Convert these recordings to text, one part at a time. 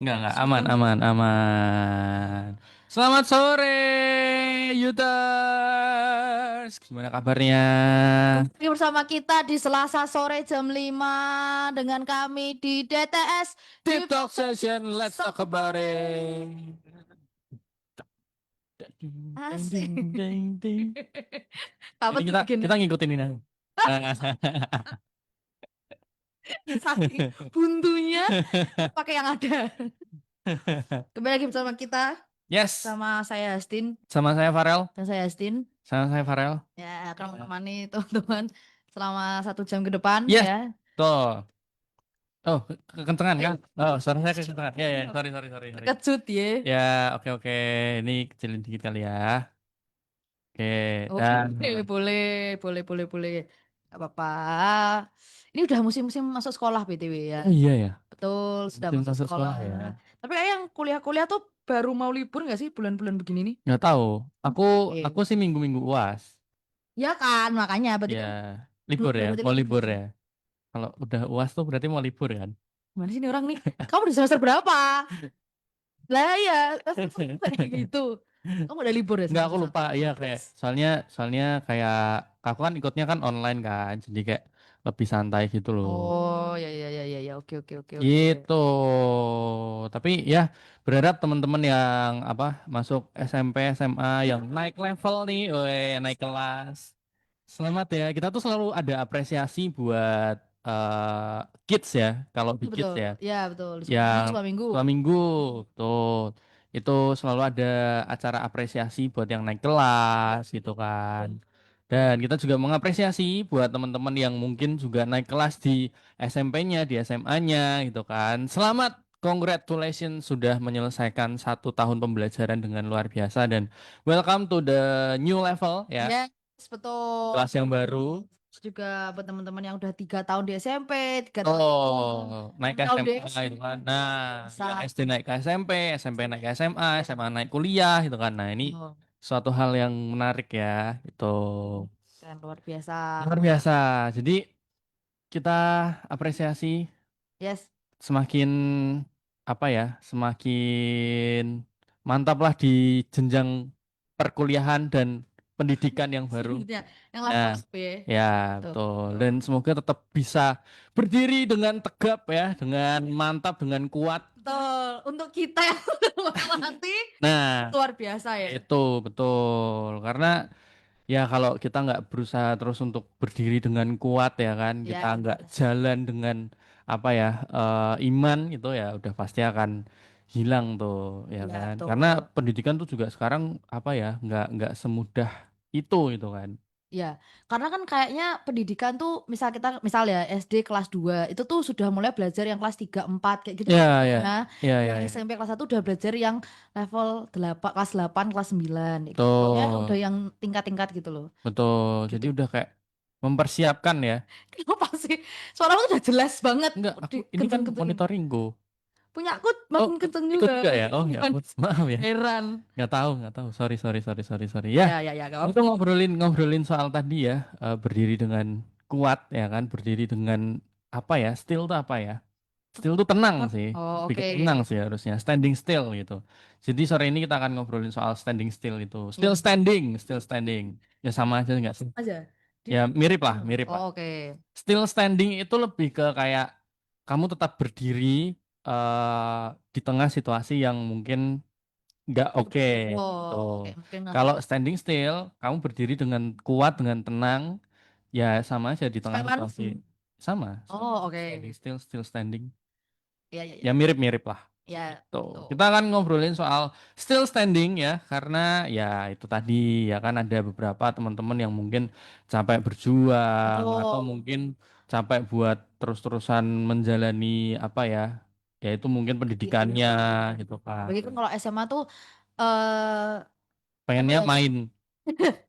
Enggak, aman, aman, aman. Selamat sore, Yuters. Gimana kabarnya? Kembali bersama kita di Selasa sore jam 5 dengan kami di DTS Deep Deep Talk Talk Session, Session. let's talk about it. Ding, Asik. ding, ding, ding. Apa Ini tuh kita bikin ngikutin ini. saking buntunya pakai yang ada. Kembali lagi bersama kita Yes, sama saya Astin sama saya Farel. dan saya Astin Sama saya Farel. ya akan menemani teman-teman selama 1 jam ke depan Yes, ya. tuh. Oh, kekencengan Eh, kan? Oh, suara saya kekencengan. Ya, ya, sorry, sorry, sorry, sorry. Terkejut ya. Ya, oke, oke. Ini kecilin dikit kali ya. Oke, Oke, dan boleh, boleh, boleh, boleh. Gak apa-apa. Ini udah musim-musim masuk sekolah BTW ya. oh iya ya, Betul, sudah tim masuk masuk sekolah. sekolah ya. Tapi kayak yang kuliah-kuliah tuh baru mau libur nggak sih bulan-bulan begini nih? Nggak tahu. Aku Oke. sih minggu-minggu UAS. Ya kan, makanya berarti Ya, kan libur ya, berarti mau kan libur ya. Kalau udah UAS tuh berarti mau libur kan? gimana sih ini orang nih? Kamu di semester berapa? Lah ya, kayak gitu. Kamu udah libur ya Nggak, aku semester lupa. satu. Iya, soalnya soalnya kayak aku kan ikutnya kan online kan, jadi kayak lebih santai gitu loh. Oh, ya ya ya ya ya. Oke oke oke oke. Gitu. Tapi ya berharap teman-teman yang apa masuk SMP, SMA yang naik level nih, naik kelas. Selamat ya. Kita tuh selalu ada apresiasi buat kids ya. Kalau di kids Betul. ya, Ya, betul. Di sekolah minggu, yang sekolah minggu. dua minggu tuh itu selalu ada acara apresiasi buat yang naik kelas gitu kan. Dan kita juga mengapresiasi buat teman-teman yang mungkin juga naik kelas di SMP-nya, di SMA-nya gitu kan. Selamat, congratulations sudah menyelesaikan 1 tahun pembelajaran dengan luar biasa dan welcome to the new level ya, Yes, betul. kelas yang baru. Terus juga buat teman-teman yang udah 3 tahun di SMP, 3 tahun Oh, naik 6 ke tahun di SMA SD. gitu kan. Nah, Bisa. yang SD naik ke SMP, SMP naik ke SMA, SMA naik kuliah gitu kan. Nah, ini Oh, suatu hal yang menarik ya. Itu keren luar biasa. luar biasa. Jadi kita apresiasi Yes. semakin apa ya, semakin mantap lah di jenjang perkuliahan dan pendidikan yang baru. Selanjutnya, yang level Nah, up ya. ya Tuh. betul. Dan semoga tetap bisa berdiri dengan tegap ya, dengan mantap, dengan kuat. Betul. Untuk kita yang udah melatih, Nah, luar biasa ya. itu betul. Karena ya kalau kita nggak berusaha terus untuk berdiri dengan kuat ya kan, kita Ya, nggak jalan dengan apa ya, iman gitu ya, udah pasti akan hilang tuh ya ya kan. Karena betul. pendidikan tuh juga sekarang apa ya, nggak semudah itu kan. Ya, karena kan kayaknya pendidikan tuh misal ya SD kelas 2 itu tuh sudah mulai belajar yang kelas 3 4 kayak gitu kan. Ya, Ya. ya, ya, Yang ya, ya. SMP kelas 1 udah belajar yang level 8 kelas 8 kelas 9 kayak gitu. Pokoknya udah Betul, yang tingkat-tingkat gitu loh. betul. Jadi Gitu. udah kayak mempersiapkan ya. Kenapa sih? Suara lu udah jelas banget Enggak, di aku ini kan kenceng-kencengin. monitoringku. Punya aku Oh, makin kenceng ikut juga. juga ya? Oh, ya Gimana ampun. sih? Maaf ya. Heran. Nggak tahu. Sorry, sorry, sorry, sorry, sorry. Ya, Ya, ya, ya, gak itu apa-apa. ngobrolin soal tadi ya, berdiri dengan kuat ya kan, berdiri dengan apa ya? Still tuh apa ya? Still tuh tenang sih. Oh, Lebih ke oke. tenang sih harusnya. Standing still gitu. Jadi sore ini kita akan ngobrolin soal standing still itu. Ya, Still standing, still standing. Ya sama aja nggak sih? aja. Ya Di mirip lah, mirip lah. Oh, oke. Still standing itu lebih ke kayak kamu tetap berdiri di tengah situasi yang mungkin nggak oke. Oh, Tuh. oke. Mungkin ngerti. Kalau standing still, kamu berdiri dengan kuat, dengan tenang, ya sama aja di tengah Spiderman? situasi. Sama, sama. Oh, Standing oke. still, still standing. Ya, ya, Ya ya. mirip-mirip lah. Ya, Tuh. Kita betul. akan ngobrolin soal still standing ya, karena ya itu tadi ya kan ada beberapa teman-teman yang mungkin capek berjuang atau Betul. mungkin capek buat terus-terusan menjalani apa ya, yaitu mungkin pendidikannya gitu kan. Bagi kan kalau SMA tuh eh apa Pengennya ya? main.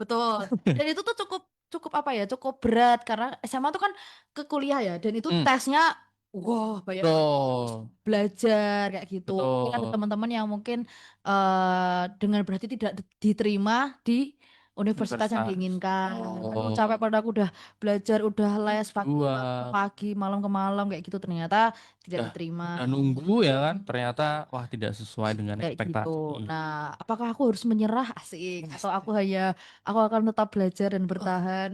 Betul. Dan itu tuh cukup cukup apa ya? Cukup berat karena SMA tuh kan ke kuliah ya dan itu Hmm, tesnya wah banyak banget betul, belajar kayak gitu. Mungkin ada betul. teman-teman yang mungkin dengan berarti tidak diterima di universitas yang Universitas. diinginkan. Aduh, capek Oh, pada aku udah belajar, udah les pagi dua. ke pagi, malam ke malam kayak gitu ternyata tidak Udah, diterima. udah nunggu ya kan. Ternyata wah tidak sesuai dengan Kayak gitu. ekspektasi. Nah, apakah aku harus menyerah asik atau aku akan tetap belajar dan bertahan?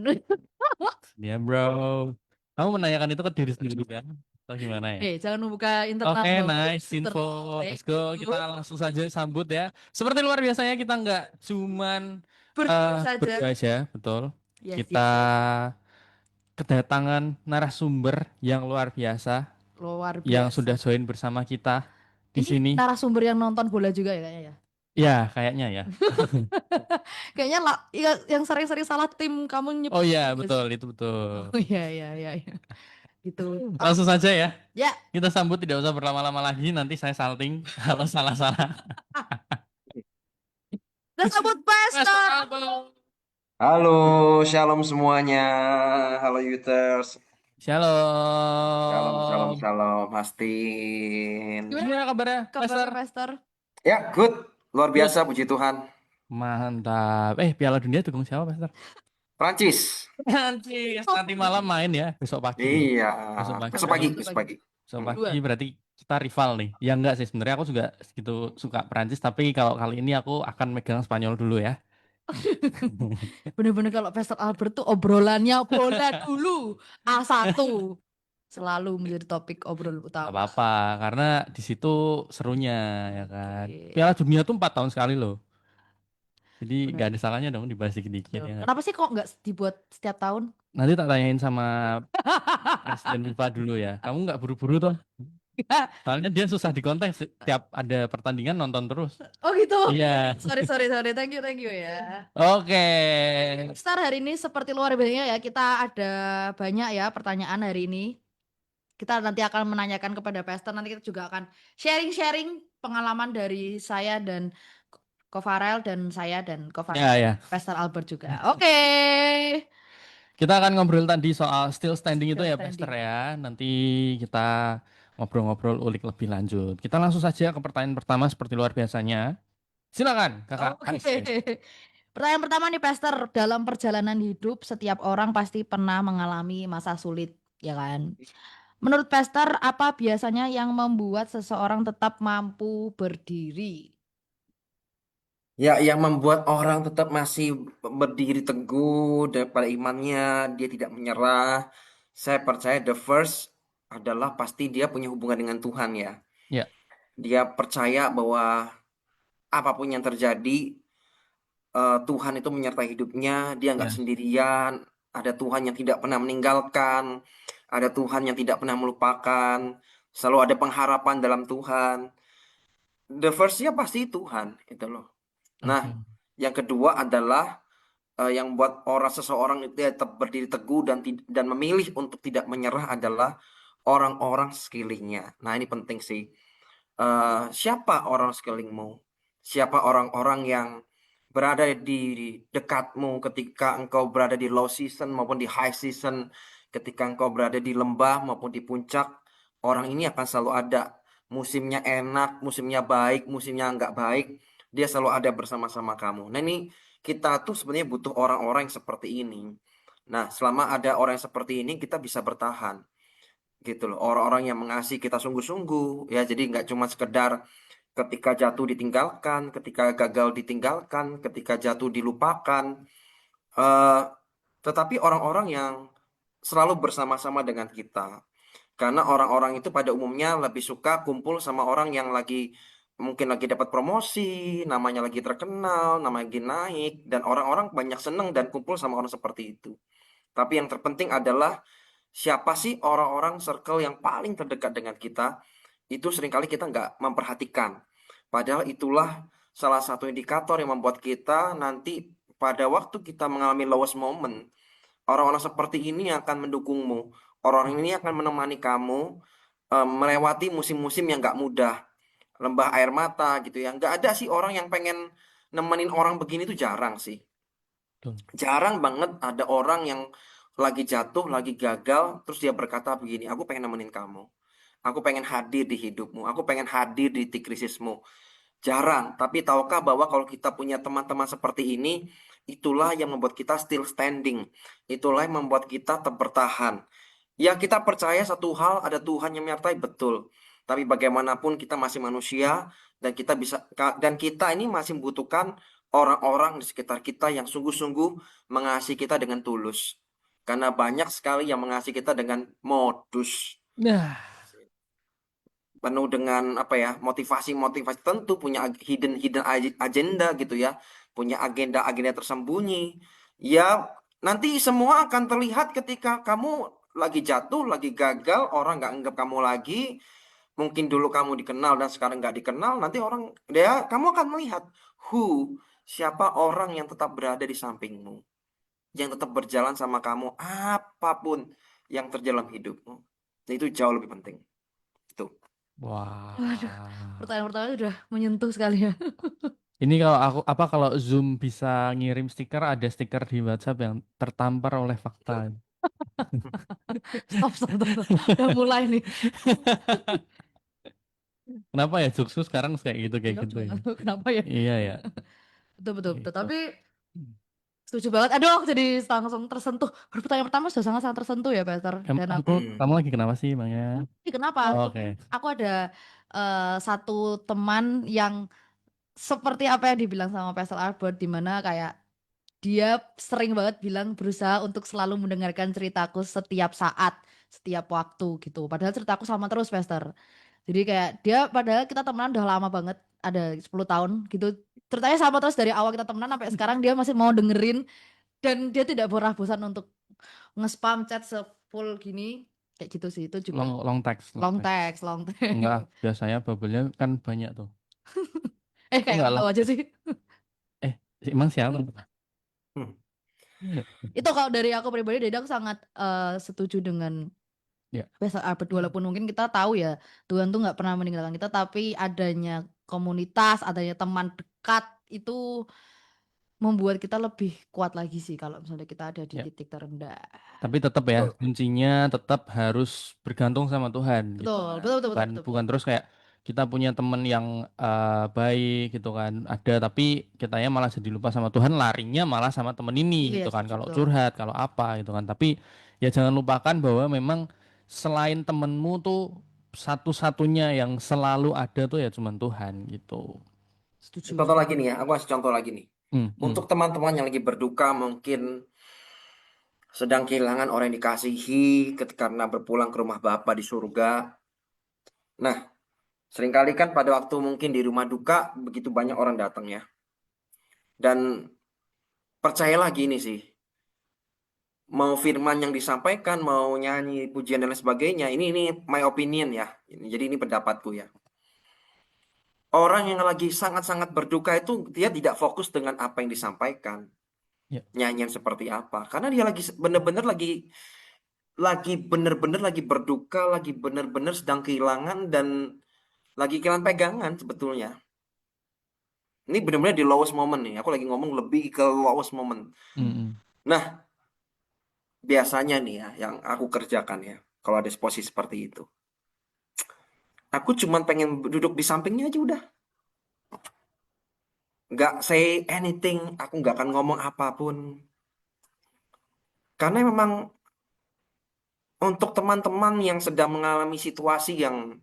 Ya bro. Kamu menanyakan itu ke diri sendiri kan? Atau gimana ya? Jangan membuka internal Oke, dong. nice info. Internal. Let's go. Kita langsung saja sambut ya. Seperti luar biasanya kita nggak cuman Berdua saja. berdua aja, betul. Yes, Kita yes, yes. kedatangan narasumber yang luar biasa Luar yang sudah biasa. join bersama kita di Ini sini. narasumber yang nonton bola juga ya kayaknya ya. Ya, kayaknya ya. Kayaknya yang sering-sering salah tim kamu Oh nyebut iya, juga betul, sih. itu betul. Oh iya iya iya iya. Gitu. Oh, Langsung saja ya. ya, Kita sambut tidak usah berlama-lama lagi. Nanti saya salting kalau salah-salah. kita sambut Master Pastor. Album. Halo, shalom semuanya. Halo Yuters. Shalom, shalom, Shalom. shalom, Hastin. Gimana Gimana kabarnya, Master? kabarnya Pastor? Ya, good. Luar Good. biasa, puji Tuhan. Mantap. Piala Dunia dukung siapa, Master? Prancis. Nanti nanti malam main ya, besok pagi loh. Iya. Besok pagi. Besok Oh, pagi, Besok besok pagi. pagi. besok Hmm. pagi Dua. berarti kita rival nih. Ya enggak sih, sebenarnya aku juga segitu suka Prancis, tapi kalau kali ini aku akan megang Spanyol dulu ya. Bener-bener kalau Pastor Albert tuh obrolannya bola dulu. A1. Selalu menjadi topik obrolan Gak utama. apa-apa, karena di situ serunya ya kan. Oke. Piala Dunia tuh 4 tahun sekali loh. Jadi nggak Bener. ada salahnya dong dibahas dikit-dikit Betul. ya kan. Kenapa sih kok nggak dibuat setiap tahun? Nanti tak tanyain sama Presiden FIFA dulu ya. Kamu nggak buru-buru toh? Soalnya dia susah dikontak setiap ada pertandingan nonton terus. Oh gitu. Iya. Sorry, sorry, sorry. Thank you ya. Oke. Star hari ini seperti luar biasa ya. Kita ada banyak ya pertanyaan hari ini. Kita nanti akan menanyakan kepada Pastor. Nanti kita juga akan sharing-sharing pengalaman dari saya dan Ko Farel dan saya dan Ko Farel Ya dan ya. Pastor Albert juga. Oke. Kita akan ngobrol tadi soal still standing itu Still ya, Pastor standing. ya. Nanti kita ngobrol-ngobrol ulik lebih lanjut. Kita langsung saja ke pertanyaan pertama seperti luar biasanya. Silakan, Kakak Oke. Haris. Pertanyaan pertama nih, Pastor. Dalam perjalanan hidup, setiap orang pasti pernah mengalami masa sulit, ya kan? Menurut Pastor, apa biasanya yang membuat seseorang tetap mampu berdiri? Ya, yang membuat orang tetap masih berdiri teguh pada imannya, dia tidak menyerah. Saya percaya the first adalah pasti dia punya hubungan dengan Tuhan ya. Ya, Dia percaya bahwa apapun yang terjadi, Tuhan itu menyertai hidupnya, dia nggak ya, sendirian, ada Tuhan yang tidak pernah meninggalkan, ada Tuhan yang tidak pernah melupakan, selalu ada pengharapan dalam Tuhan. The first-nya pasti Tuhan, itu loh. Nah, oke. yang kedua adalah yang buat seseorang itu tetap berdiri teguh dan memilih untuk tidak menyerah adalah orang-orang sekelilingnya. Nah, ini penting sih. Siapa orang sekelilingmu? Siapa orang-orang yang berada di dekatmu ketika engkau berada di low season maupun di high season, ketika engkau berada di lembah maupun di puncak, orang ini akan selalu ada. Musimnya enak, musimnya baik, musimnya nggak baik, dia selalu ada bersama-sama kamu. Nah ini kita tuh sebenarnya butuh orang-orang yang seperti ini. Nah selama ada orang yang seperti ini kita bisa bertahan gitu loh. Orang-orang yang mengasihi kita sungguh-sungguh ya. Jadi nggak cuma sekedar ketika jatuh ditinggalkan, ketika gagal ditinggalkan, ketika jatuh dilupakan. eh tetapi orang-orang yang selalu bersama-sama dengan kita. Karena orang-orang itu pada umumnya lebih suka kumpul sama orang yang mungkin lagi dapat promosi, namanya lagi terkenal, namanya lagi naik, dan orang-orang banyak seneng dan kumpul sama orang seperti itu. Tapi yang terpenting adalah siapa sih orang-orang circle yang paling terdekat dengan kita, itu seringkali kita nggak memperhatikan. Padahal itulah salah satu indikator yang membuat kita nanti pada waktu kita mengalami lowest moment, orang-orang seperti ini akan mendukungmu. Orang ini akan menemani kamu melewati musim-musim yang nggak mudah. Lembah air mata gitu ya. Nggak ada sih orang yang pengen nemenin orang begini tuh jarang sih. Betul. Jarang banget ada orang yang lagi jatuh, lagi gagal, terus dia berkata begini, aku pengen nemenin kamu. Aku pengen hadir di hidupmu. Aku pengen hadir di titik krisismu. Jarang. Tapi tahukah bahwa kalau kita punya teman-teman seperti ini, itulah yang membuat kita still standing. Itulah yang membuat kita tetap bertahan. Ya, kita percaya satu hal, ada Tuhan yang menyertai, betul. Tapi bagaimanapun kita masih manusia dan kita ini masih membutuhkan orang-orang di sekitar kita yang sungguh-sungguh mengasihi kita dengan tulus. Karena banyak sekali yang mengasihi kita dengan modus, Nah, penuh dengan apa ya, motivasi-motivasi tentu, punya hidden hidden agenda gitu ya, punya agenda-agenda tersembunyi. Ya, nanti semua akan terlihat ketika kamu lagi jatuh, lagi gagal, orang nggak anggap kamu lagi. Mungkin dulu kamu dikenal dan sekarang nggak dikenal. Nanti orang, ya kamu akan melihat siapa orang yang tetap berada di sampingmu, yang tetap berjalan sama kamu apapun yang terjadi dalam hidupmu. Dan itu jauh lebih penting. Itu. Waduh, wah. pertanyaan pertama udah menyentuh sekali ya. Ini kalau Zoom bisa ngirim stiker, ada stiker di WhatsApp yang tertampar oleh fakta. Stop, stop, stop, stop. Udah mulai nih. Kenapa ya Joksu sekarang kayak Iya, gitu ya? kenapa ya? Iya ya. Betul, betul, betul. Gitu. Tapi setuju banget. Aduh, aku jadi langsung tersentuh. Baru pertanyaan pertama sudah sangat-sangat tersentuh ya, Pastor. Dan aku, Hmm. Kamu lagi kenapa sih, Bang ya? kenapa? Oke. Aku ada satu teman yang seperti apa yang dibilang sama Pastor Albert, di mana kayak dia sering banget bilang berusaha untuk selalu mendengarkan ceritaku setiap saat, setiap waktu gitu. Padahal ceritaku sama terus, Pastor. Jadi kayak dia, padahal kita temenan udah lama banget, ada 10 tahun gitu. Ceritanya sama terus dari awal kita temenan sampai sekarang, dia masih mau dengerin dan dia tidak pernah bosan untuk nge-spam chat se-full gini. Kayak gitu sih, itu juga Long text, long long text. text, long Enggak, text. biasanya bubble-nya kan banyak tuh. Oh, Kayak enggak kamu long tahu aja text. sih. Eh, emang siapa? Hmm. Itu kalau dari aku pribadi, dari aku sangat setuju dengan Ya, Pastor Albert, walaupun mungkin kita tahu ya Tuhan tuh nggak pernah meninggalkan kita, tapi adanya komunitas, adanya teman dekat itu membuat kita lebih kuat lagi sih kalau misalnya kita ada di ya. titik terendah. Tapi tetap ya, Betul. kuncinya tetap harus bergantung sama Tuhan gitu Betul, kan. betul, betul, betul, Bukan betul, bukan betul. terus kayak kita punya teman yang baik gitu kan, ada tapi kitanya malah jadi lupa sama Tuhan, larinya malah sama temen ini Iya, gitu kan. setuju Kalau betul. curhat, kalau apa gitu kan. Tapi ya jangan lupakan bahwa memang selain temenmu tuh satu-satunya yang selalu ada tuh ya cuman Tuhan gitu. Setuju, Contoh lagi setuju. nih ya, aku kasih contoh lagi nih. Hmm, hmm. Untuk teman-teman yang lagi berduka, mungkin sedang kehilangan orang yang dikasihi karena berpulang ke rumah Bapa di surga. Nah, seringkali kan pada waktu mungkin di rumah duka, begitu banyak orang datang ya. Dan percayalah gini sih, mau firman yang disampaikan, mau nyanyi pujian dan lain sebagainya, ini my opinion ya. Jadi ini pendapatku ya. Orang yang lagi sangat-sangat berduka itu dia tidak fokus dengan apa yang disampaikan, Ya, nyanyian seperti apa. Karena dia lagi bener-bener lagi berduka, lagi bener-bener sedang kehilangan dan lagi kehilangan pegangan sebetulnya. Ini bener-bener di lowest moment nih. Aku lagi ngomong lebih ke lowest moment. hmm, hmm. Nah, biasanya nih ya, yang aku kerjakan ya, kalau ada posisi seperti itu. Aku cuman pengen duduk di sampingnya aja udah. Nggak say anything, aku nggak akan ngomong apapun. Karena memang untuk teman-teman yang sedang mengalami situasi yang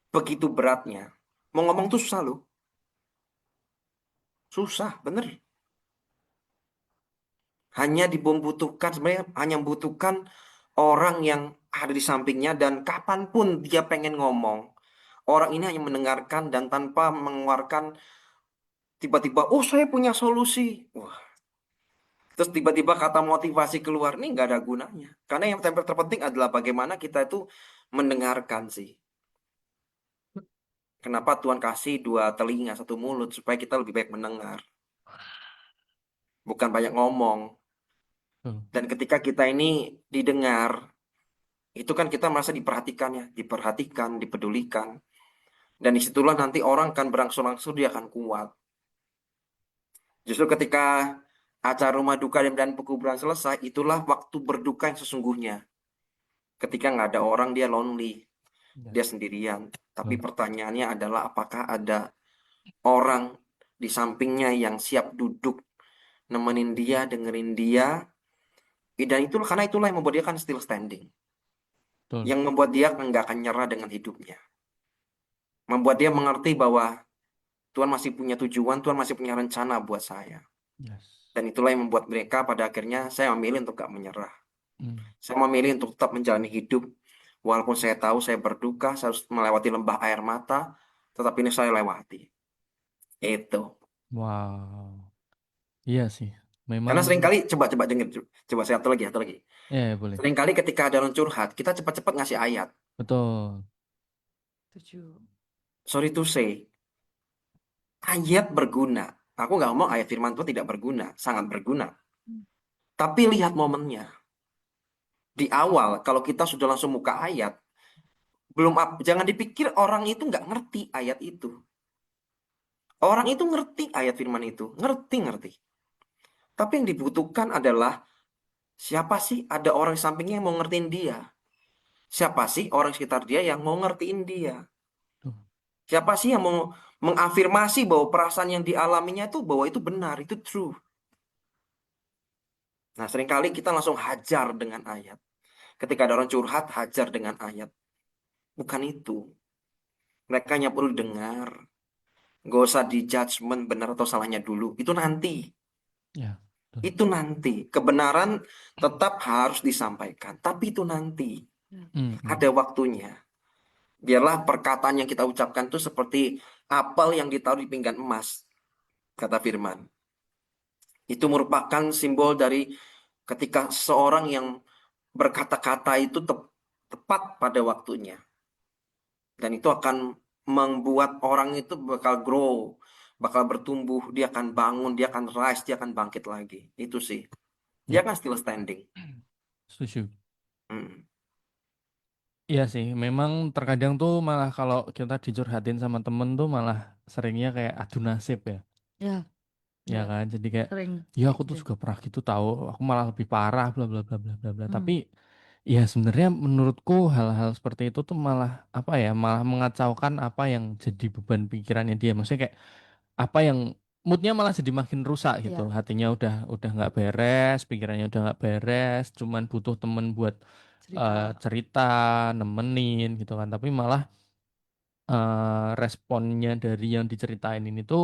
begitu beratnya, mau ngomong tuh susah loh. Susah, bener. Sebenarnya hanya membutuhkan orang yang ada di sampingnya dan kapanpun dia pengen ngomong. Orang ini hanya mendengarkan dan tanpa mengeluarkan tiba-tiba, oh saya punya solusi. Wah, terus tiba-tiba kata motivasi keluar, nih nggak ada gunanya. Karena yang terpenting adalah bagaimana kita itu mendengarkan sih. Kenapa Tuhan kasih dua telinga, satu mulut, supaya kita lebih baik mendengar. Bukan banyak ngomong. Tuh. Dan ketika kita ini didengar, itu kan kita merasa diperhatikan ya, diperhatikan, dipedulikan. Dan disitulah nanti orang akan berangsur-angsur dia akan kuat. Justru ketika acara rumah duka dan pekuburan selesai, itulah waktu berduka yang sesungguhnya. Ketika nggak ada orang, dia lonely, Ya, dia sendirian. Tapi tuh. pertanyaannya adalah apakah ada orang di sampingnya yang siap duduk nemenin dia, dengerin dia. Dan itu karena itulah yang membuat dia kan still standing. Betul. Yang membuat dia nggak akan nyerah dengan hidupnya. Membuat dia mengerti bahwa Tuhan masih punya tujuan, Tuhan masih punya rencana buat saya. Yes. Dan itulah yang membuat mereka pada akhirnya saya memilih untuk gak menyerah. Hmm. Saya memilih untuk tetap menjalani hidup. Walaupun saya tahu saya berduka, saya harus melewati lembah air mata, tetapi ini saya lewati. Itu. Wow. Iya sih. Memang Karena seringkali, coba dengar, coba saya satu lagi. ya boleh. Seringkali ketika ada orang curhat, kita cepat-cepat ngasih ayat. Betul. Setuju. Sorry to say, ayat berguna. Aku nggak ngomong ayat firman Tuhan tidak berguna, sangat berguna. Hmm. Tapi lihat momennya. Di awal, kalau kita sudah langsung muka ayat, jangan dipikir orang itu nggak ngerti ayat itu. Orang itu ngerti ayat firman itu, ngerti. Tapi yang dibutuhkan adalah siapa sih ada orang di sampingnya yang mau ngertiin dia? Siapa sih orang sekitar dia yang mau ngertiin dia? Tuh. Siapa sih yang mau mengafirmasi bahwa perasaan yang dialaminya itu bahwa itu benar, itu true. Nah, seringkali kita langsung hajar dengan ayat. Ketika ada orang curhat, hajar dengan ayat. Bukan itu. Mereka hanya perlu dengar. Gak usah di judgment benar atau salahnya dulu. Itu nanti. Ya. Betul. Itu nanti. Kebenaran tetap harus disampaikan. Tapi itu nanti. Ya. Ada waktunya. Biarlah perkataan yang kita ucapkan itu seperti apel yang ditaruh di pinggan emas. Kata firman. Itu merupakan simbol dari ketika seorang yang berkata-kata itu tepat pada waktunya. Dan itu akan membuat orang itu bakal grow, bakal bertumbuh, dia akan bangun, dia akan rise, dia akan bangkit lagi. Itu sih. Dia Ya. kan still standing. Setuju. Mm. Iya sih, memang terkadang tuh malah kalau kita dicurhatin sama temen tuh malah seringnya kayak adu nasib ya. Ya, Ya ya, kan, jadi kayak sering ya kayak aku tuh gitu. juga pernah gitu tahu, aku malah lebih parah bla bla bla bla bla bla. Tapi Hmm. ya sebenarnya menurutku hal-hal seperti itu tuh malah apa ya, malah mengacaukan apa yang jadi beban pikirannya dia. Maksudnya kayak apa yang moodnya malah jadi makin rusak gitu. Ya, Hatinya udah nggak beres, pikirannya udah nggak beres, cuman butuh temen buat cerita. cerita, nemenin gitu kan. Tapi malah responnya dari yang diceritain ini tuh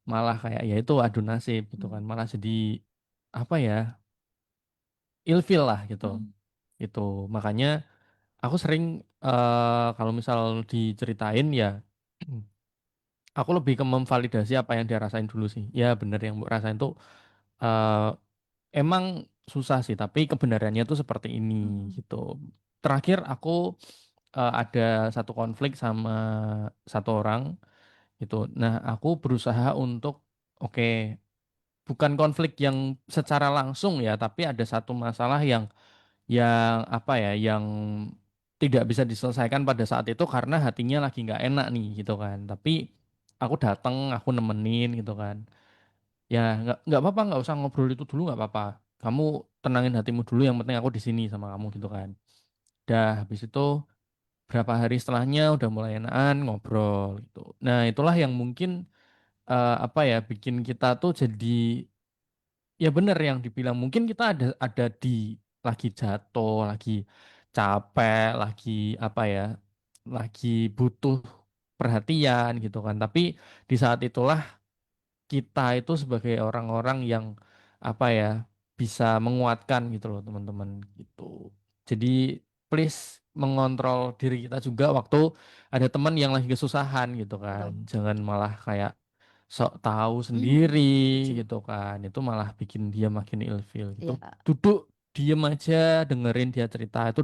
malah kayak ya itu adu nasib gitu Hmm. kan. Malah jadi apa ya, ilfil lah gitu. Hmm. Itu makanya aku sering kalau misal diceritain ya aku lebih ke memvalidasi apa yang dia rasain dulu sih. Ya bener yang Mbok rasain tuh eh, emang susah sih, tapi kebenarannya tuh seperti ini Hmm. gitu. Terakhir aku ada satu konflik sama satu orang gitu. Nah, aku berusaha untuk oke, bukan konflik yang secara langsung ya, tapi ada satu masalah yang apa ya, yang tidak bisa diselesaikan pada saat itu karena hatinya lagi nggak enak nih gitu kan. Tapi aku datang, aku nemenin gitu kan. Ya nggak apa-apa, nggak usah ngobrol itu dulu nggak apa-apa. Kamu tenangin hatimu dulu, yang penting aku di sini sama kamu gitu kan. Dah habis itu berapa hari setelahnya udah mulai enakan ngobrol gitu. Nah itulah yang mungkin apa ya, bikin kita tuh jadi ya bener yang dibilang, mungkin kita ada di lagi jatuh, lagi capek, lagi apa ya, lagi butuh perhatian gitu kan. Tapi di saat itulah kita itu sebagai orang-orang yang apa ya, bisa menguatkan gitu loh teman-teman gitu. Jadi please mengontrol diri kita juga waktu ada teman yang lagi kesusahan gitu kan. Betul. Jangan malah kayak sok tahu Hmm. sendiri Setuju. gitu kan. Itu malah bikin dia makin ilfeel gitu. Ya, Duduk diem aja dengerin dia cerita itu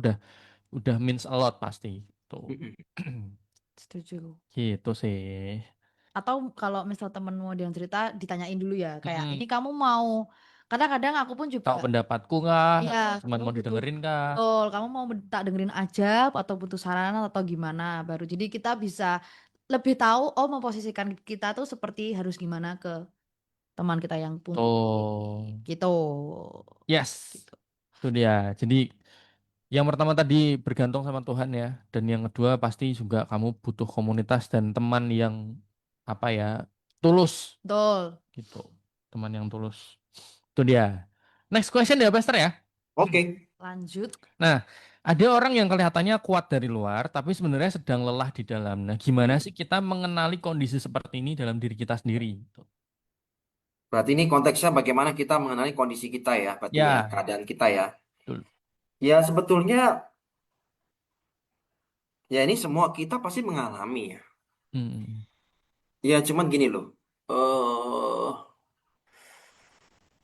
udah means a lot pasti gitu. Mm-mm. setuju. Gitu sih. Atau kalau misal temenmu ada yang cerita, ditanyain dulu ya, kayak Mm-mm. ini kamu mau, kadang-kadang aku pun juga, Tahu pendapatku kah? iya, Cuman kamu mau butuh, didengerin kah? betul, kamu mau tak dengerin aja atau butuh saran atau gimana baru. Jadi kita bisa lebih tahu, oh memposisikan kita tuh seperti harus gimana ke teman kita yang punya Tuh. ini. Gitu. Yes. Gitu. Itu dia. Jadi yang pertama tadi bergantung sama Tuhan ya. Dan yang kedua pasti juga kamu butuh komunitas dan teman yang apa ya, tulus Betul. gitu. Teman yang tulus. Itu dia. Next question ya, Pastor ya. Oke. Lanjut. Nah, ada orang yang kelihatannya kuat dari luar, tapi sebenarnya sedang lelah di dalam. Nah, gimana sih kita mengenali kondisi seperti ini dalam diri kita sendiri? Gitu. Berarti ini konteksnya bagaimana kita mengenali kondisi kita ya, berarti ya, Ya, keadaan kita ya. betul. Ya sebetulnya ya ini semua kita pasti mengalami ya. Hmm. Ya cuman gini loh. eh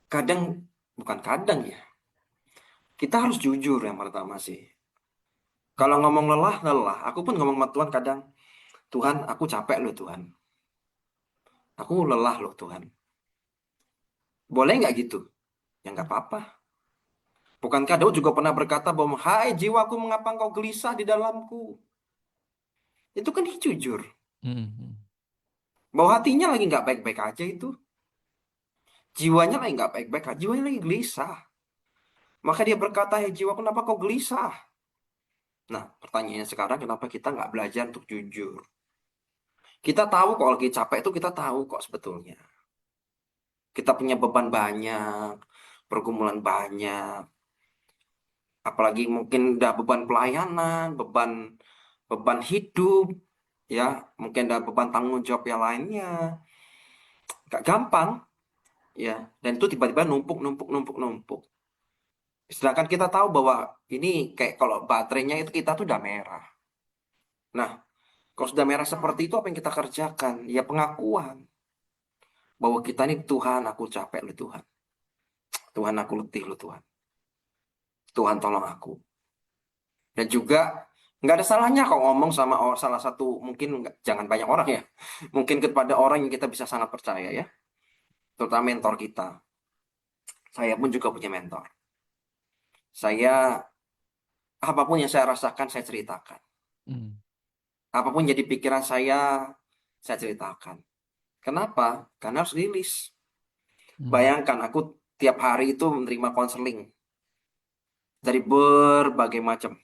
Kadang bukan kadang ya. Kita harus jujur yang pertama sih. Kalau ngomong lelah, lelah. Aku pun ngomong sama Tuhan kadang, Tuhan, aku capek loh Tuhan. Aku lelah loh Tuhan. Boleh nggak gitu? Ya nggak apa-apa. Bukankah Daud juga pernah berkata bahwa, hai jiwaku, mengapa engkau gelisah di dalamku? Itu kan dia jujur. Hmm. Bahwa hatinya lagi nggak baik-baik aja itu. Jiwanya lagi nggak baik-baik aja. Jiwanya lagi gelisah. Maka dia berkata, hai jiwaku, kenapa kau gelisah? Nah, pertanyaannya sekarang, kenapa kita nggak belajar untuk jujur? Kita tahu kok lagi capek itu kita tahu kok sebetulnya. Kita punya beban banyak, pergumulan banyak, apalagi mungkin udah beban pelayanan, beban beban hidup, ya, mungkin ada beban tanggung jawab yang lainnya. Gak gampang, ya. Dan itu tiba-tiba numpuk, numpuk, numpuk, numpuk. Sedangkan kita tahu bahwa ini kayak kalau baterainya itu kita tuh udah merah. Nah, kalau sudah merah seperti itu apa yang kita kerjakan? Ya pengakuan bahwa kita ini Tuhan, aku capek loh Tuhan. Tuhan aku letih loh Tuhan. Tuhan tolong aku. Dan juga nggak ada salahnya kok ngomong sama salah satu mungkin jangan banyak orang ya. Mungkin kepada orang yang kita bisa sangat percaya ya. Terutama mentor kita. Saya pun juga punya mentor. Saya apapun yang saya rasakan saya ceritakan. Hmm. Apapun jadi pikiran saya ceritakan. Kenapa? Karena harus rilis. Hmm. Bayangkan aku tiap hari itu menerima konseling dari berbagai macam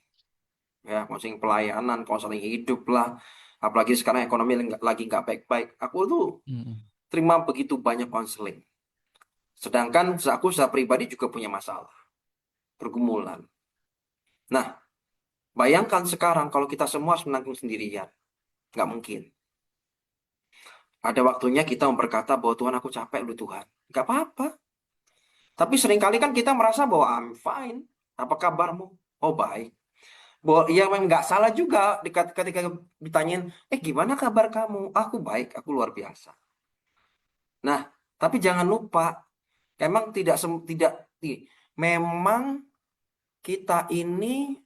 ya, konseling pelayanan, konseling hidup lah. Apalagi sekarang ekonomi lagi nggak baik-baik. Aku tuh Hmm. terima begitu banyak konseling. Sedangkan aku secara pribadi juga punya masalah, pergumulan. Nah, bayangkan sekarang kalau kita semua harus menanggung sendirian. Nggak mungkin. Ada waktunya kita berkata bahwa Tuhan aku capek lu Tuhan. Nggak apa-apa. Tapi seringkali kan kita merasa bahwa I'm fine. Apa kabarmu? Oh baik. Bahwa ya memang nggak salah juga ketika ditanyain, gimana kabar kamu? Aku baik, aku luar biasa. Nah, tapi jangan lupa, memang tidak memang kita ini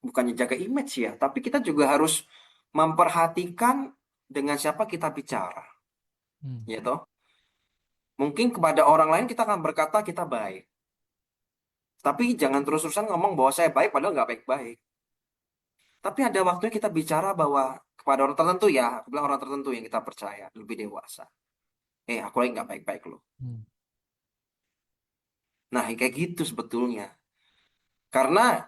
bukannya jaga image ya, tapi kita juga harus memperhatikan dengan siapa kita bicara, Hmm. ya toh. Mungkin kepada orang lain kita akan berkata kita baik, tapi jangan terus-terusan ngomong bahwa saya baik padahal nggak baik-baik. Tapi ada waktunya kita bicara bahwa kepada orang tertentu ya, aku bilang orang tertentu yang kita percaya, lebih dewasa. Aku lagi nggak baik-baik loh. Hmm. Nah, kayak gitu sebetulnya. Karena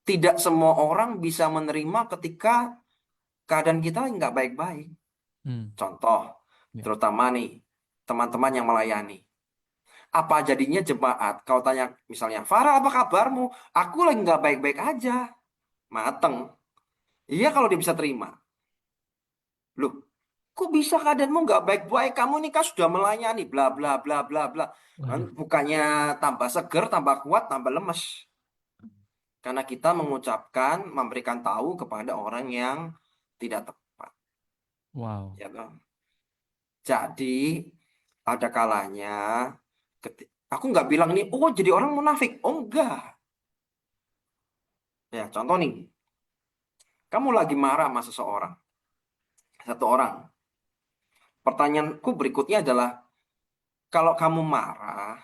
tidak semua orang bisa menerima ketika keadaan kita nggak baik-baik. Hmm. Contoh, Ya. terutama nih, teman-teman yang melayani. Apa jadinya jemaat? Kau tanya misalnya, Farah apa kabarmu? Aku lagi nggak baik-baik aja. Mateng. Iya kalau dia bisa terima. Loh, kok bisa keadaanmu nggak baik-baik? Kamu ini kan sudah melayani, bla bla bla bla bla. Kan Waduh. bukannya tambah seger, tambah kuat, tambah lemes. Karena kita mengucapkan, memberikan tahu kepada orang yang tidak tepat. Wow. Ya toh? Jadi ada kalanya aku nggak bilang nih, oh jadi orang munafik. Oh enggak. Ya contoh nih, kamu lagi marah sama seseorang, satu orang. Pertanyaanku berikutnya adalah, kalau kamu marah,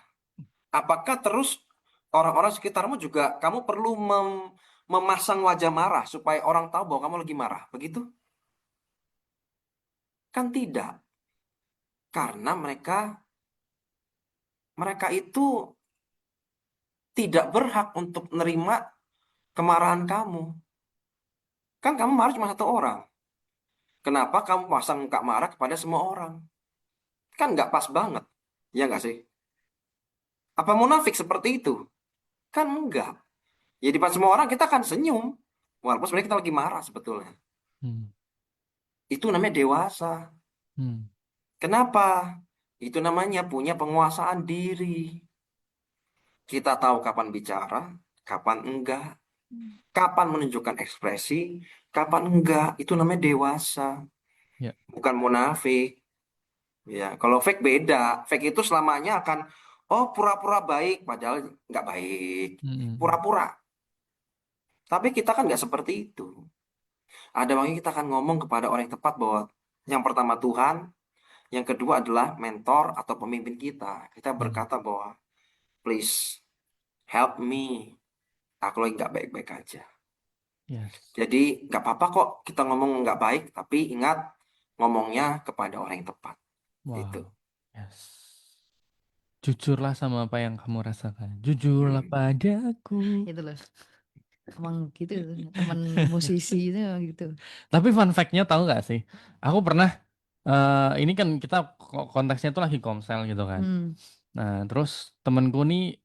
apakah terus orang-orang sekitarmu juga kamu perlu memasang wajah marah supaya orang tahu bahwa kamu lagi marah? Begitu? Kan tidak. Karena mereka itu tidak berhak untuk menerima kemarahan kamu. Kan kamu marah cuma satu orang. Kenapa kamu pasang muka marah kepada semua orang? Kan nggak pas banget. Ya nggak sih? Apa munafik seperti itu? Kan enggak. Ya di depan semua orang kita kan senyum. Walaupun sebenarnya kita lagi marah sebetulnya. Hmm. Itu namanya dewasa. Hmm. Kenapa? Itu namanya punya penguasaan diri. Kita tahu kapan bicara, kapan enggak, Hmm. kapan menunjukkan ekspresi, kapan enggak. Itu namanya dewasa, Ya. bukan munafik. Ya, kalau fake beda. Fake itu selamanya akan, oh pura-pura baik, padahal nggak baik. Hmm. Pura-pura. Tapi kita kan nggak seperti itu. Ada waktu kita akan ngomong kepada orang yang tepat bahwa yang pertama Tuhan, yang kedua adalah mentor atau pemimpin kita. Kita Hmm. berkata bahwa, please help me. Aku lagi nggak baik-baik aja. Yes. Jadi nggak apa-apa kok kita ngomong nggak baik, tapi ingat ngomongnya kepada orang yang tepat. Itu. Wow. Yes. Jujurlah sama apa yang kamu rasakan. Jujurlah Hmm. padaku. Itu loh. Emang gitu teman musisi itu emang gitu. Tapi fun fact-nya tahu nggak sih? Aku pernah ini kan kita konteksnya itu lagi komsel gitu kan. Hmm. Nah, terus temenku nih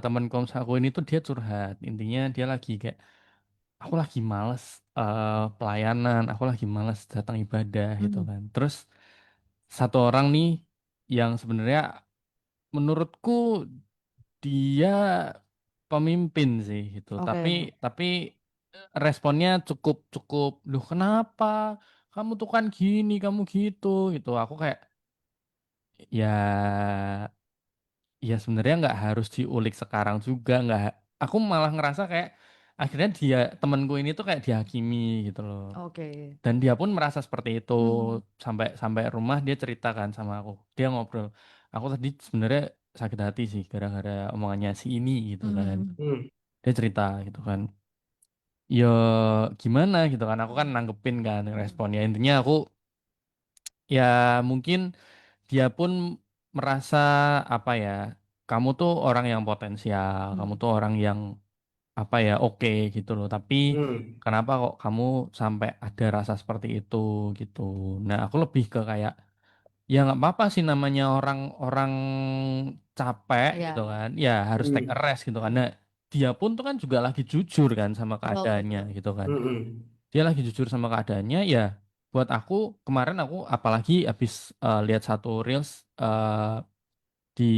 temen komsel aku ini tuh dia curhat. Intinya dia lagi kayak aku lagi males pelayanan, aku lagi males datang ibadah gitu Hmm. kan. Terus satu orang nih yang sebenarnya menurutku dia pemimpin sih gitu. Tapi Oke. tapi responnya cukup cukup, loh kenapa? Kamu tuh kan gini, kamu gitu gitu. Aku kayak ya ya sebenarnya nggak harus diulik sekarang juga, nggak. Aku malah ngerasa kayak akhirnya dia temanku ini tuh kayak dihakimi gitu loh. Oke. Dan dia pun merasa seperti itu Hmm. sampai sampai rumah dia ceritakan sama aku. Dia ngobrol. Aku tadi sebenarnya sakit hati sih gara-gara omongannya si ini gitu kan. Hmm. Hmm. Dia cerita gitu kan. Ya gimana gitu kan. Aku kan nanggepin kan responnya. Intinya aku ya mungkin dia pun merasa apa ya, kamu tuh orang yang potensial, kamu Hmm. tuh orang yang apa ya, oke gitu loh. Tapi Hmm. kenapa kok kamu sampai ada rasa seperti itu gitu. Nah, aku lebih ke kayak ya nggak apa-apa sih namanya orang-orang capek gitu Ya, kan. Ya harus take a Hmm. rest gitu kan. Nah, dia pun tuh kan juga lagi jujur kan sama betul keadaannya betul. gitu kan. Hmm. Dia lagi jujur sama keadaannya ya. Buat aku kemarin aku apalagi habis lihat satu reels di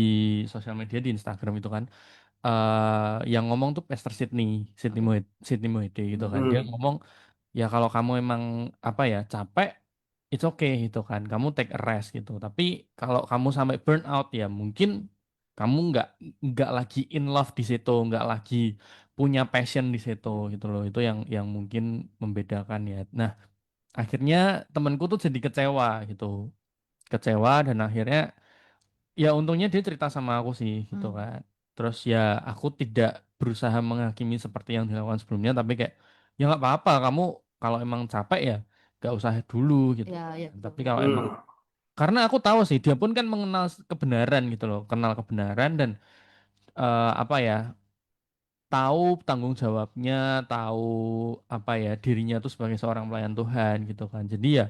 sosial media di Instagram itu kan yang ngomong tuh Pastor Sydney Sydney Oke. Moed Sydney Moede gitu kan, dia Hmm. ngomong ya kalau kamu emang apa ya capek, it's okay gitu kan, kamu take a rest gitu, tapi kalau kamu sampai burn out ya mungkin kamu nggak lagi in love di situ, nggak lagi punya passion di situ gitu loh, itu yang mungkin membedakan ya. Nah, akhirnya temanku tuh jadi kecewa gitu, kecewa dan akhirnya ya untungnya dia cerita sama aku sih gitu Hmm. kan. Terus ya aku tidak berusaha menghakimi seperti yang dilakukan sebelumnya, tapi kayak ya nggak apa-apa, kamu kalau emang capek ya nggak usah dulu gitu Ya, ya kan. betul Tapi betul. kalau emang Hmm. karena aku tahu sih dia pun kan mengenal kebenaran gitu loh, kenal kebenaran dan apa ya, tahu tanggung jawabnya, tahu apa ya dirinya tuh sebagai seorang pelayan Tuhan gitu kan. Jadi ya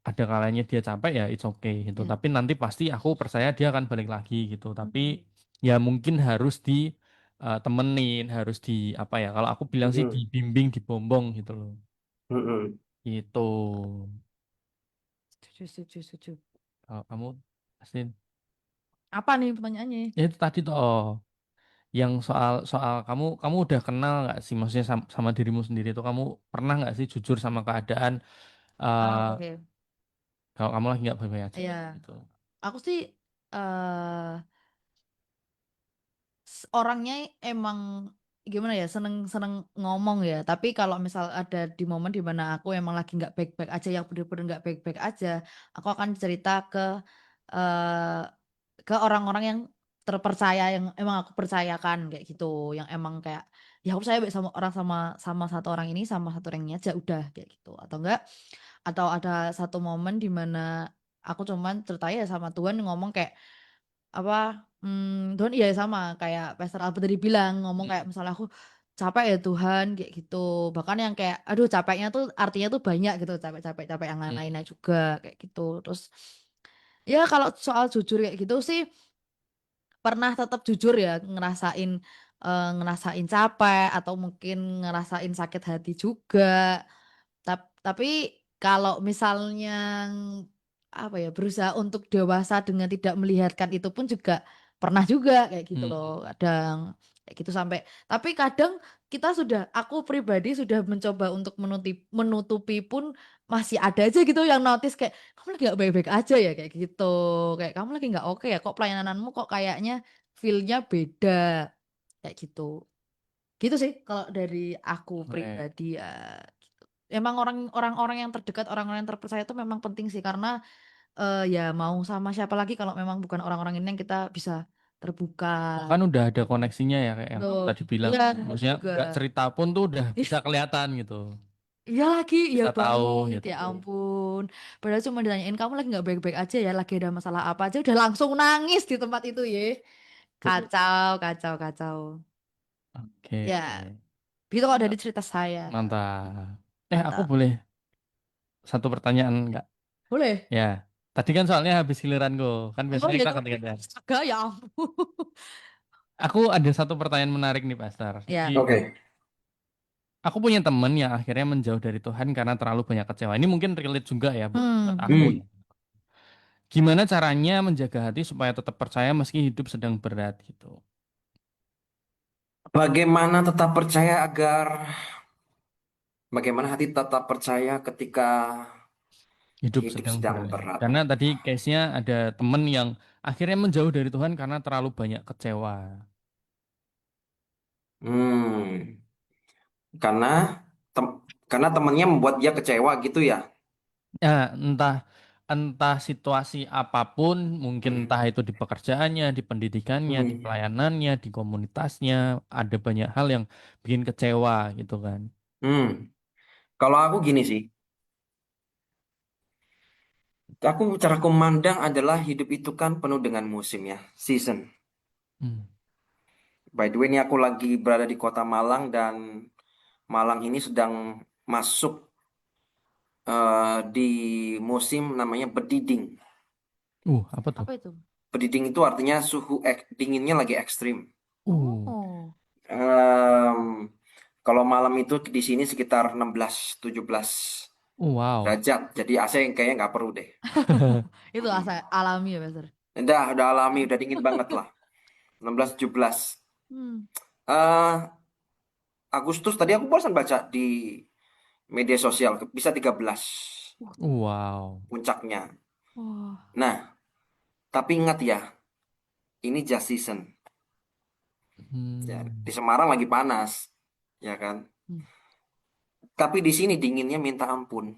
ada kalanya dia capek ya it's okay gitu, Ya. tapi nanti pasti aku percaya dia akan balik lagi gitu, tapi Hmm. ya mungkin harus di temenin, harus di apa ya, kalau aku bilang sih Hmm. dibimbing, dibombong gitu loh, Hmm. gitu. Setuju, setuju, setuju. Kalau kamu pasti Apa nih pertanyaannya? ya itu tadi tuh, yang soal soal kamu kamu udah kenal nggak sih, maksudnya sama dirimu sendiri tuh, kamu pernah nggak sih jujur sama keadaan Ah, eh oke. kalau kamu lagi nggak baik-baik aja Ya, gitu. aku sih eh orangnya emang gimana ya, seneng seneng ngomong ya. Tapi kalau misal ada di momen dimana aku emang lagi nggak baik-baik aja, yang bener-bener nggak baik-baik aja, aku akan cerita eh ke orang-orang yang terpercaya, yang emang aku percayakan kayak gitu, yang emang kayak ya aku percaya sama orang, sama sama satu orang ini, sama satu orang ini aja udah kayak gitu. Atau enggak, atau ada satu momen dimana aku cuman ceritanya sama Tuhan, ngomong kayak apa, Tuhan iya sama kayak Pastor Albert tadi bilang, ngomong kayak misalnya aku capek ya Tuhan kayak gitu. Bahkan yang kayak aduh capeknya tuh artinya tuh banyak gitu, capek yang Hmm. lain-lainnya juga kayak gitu. Terus ya kalau soal jujur kayak gitu sih pernah tetap jujur ya ngerasain capek atau mungkin ngerasain sakit hati juga. Tapi kalau misalnya apa ya berusaha untuk dewasa dengan tidak melihatkan itu pun juga pernah juga kayak gitu Hmm. loh kadang kayak gitu sampai tapi kadang aku pribadi sudah mencoba untuk menutupi pun masih ada aja gitu yang notice kayak kamu lagi nggak baik-baik aja ya kayak gitu kayak kamu lagi nggak oke ya kok pelayananmu kok kayaknya feel-nya beda kayak gitu sih kalau dari aku Oke. pribadi ya gitu. Emang orang-orang yang terdekat, orang-orang yang terpercaya itu memang penting sih karena ya mau sama siapa lagi kalau memang bukan orang-orang ini yang kita bisa terbuka. Bahkan udah ada koneksinya ya kayak yang kamu Betul. tadi bilang. Iya Maksudnya juga. nggak cerita pun tuh udah Ih, bisa kelihatan gitu. iya lagi, iya Bisa tahu banget gitu. ya ampun. Padahal cuma ditanyain kamu lagi nggak baik-baik aja ya, lagi ada masalah apa aja udah langsung nangis di tempat itu ya. Kacau, kacau, kacau. Oke. Ya, gitu kok dari cerita saya. Mantap. Aku Mantap. boleh satu pertanyaan nggak? Boleh? Ya. Tadi kan soalnya habis giliranku. Kan Oh biasanya ya, kita ganti-gantian. astaga ya ampun. Aku ada satu pertanyaan menarik nih, Pastor. Jadi, Ya. Oke. aku punya temen yang akhirnya menjauh dari Tuhan karena terlalu banyak kecewa. Ini mungkin relate juga ya buat aku Hmm. ya. Hmm. Gimana caranya menjaga hati supaya tetap percaya meski hidup sedang berat gitu. Bagaimana tetap percaya agar bagaimana hati tetap percaya ketika Hidup hidup sedang sedang berat. berat? Karena tadi case-nya ada temen yang akhirnya menjauh dari Tuhan karena terlalu banyak kecewa. Hmm. Karena tem karena temannya membuat dia kecewa gitu ya. Ya, entah entah situasi apapun, mungkin entah Hmm. itu di pekerjaannya, di pendidikannya, di Hmm. pelayanannya, di komunitasnya, ada banyak hal yang bikin kecewa gitu kan. Hmm. Kalau aku gini sih, aku cara aku memandang adalah hidup itu kan penuh dengan musim ya, season. Hmm. By the way, ini aku lagi berada di kota Malang dan Malang ini sedang masuk di musim namanya bediding. Apa tuh? Apa itu? Bediding itu artinya dinginnya lagi ekstrim. Uh, Oh. Em, Kalau malam itu di sini sekitar 16-17 wow. derajat. Jadi AC kayaknya nggak perlu deh. Itu alami ya, Pastor. Udah alami, udah dingin banget lah. 16-17. Hmm. eh Agustus tadi aku barusan baca di media sosial bisa 13 Wow. puncaknya. Wah. Nah, tapi ingat ya, ini just season. Ya, Hmm. di Semarang lagi panas, ya kan? Hmm. Tapi di sini dinginnya minta ampun.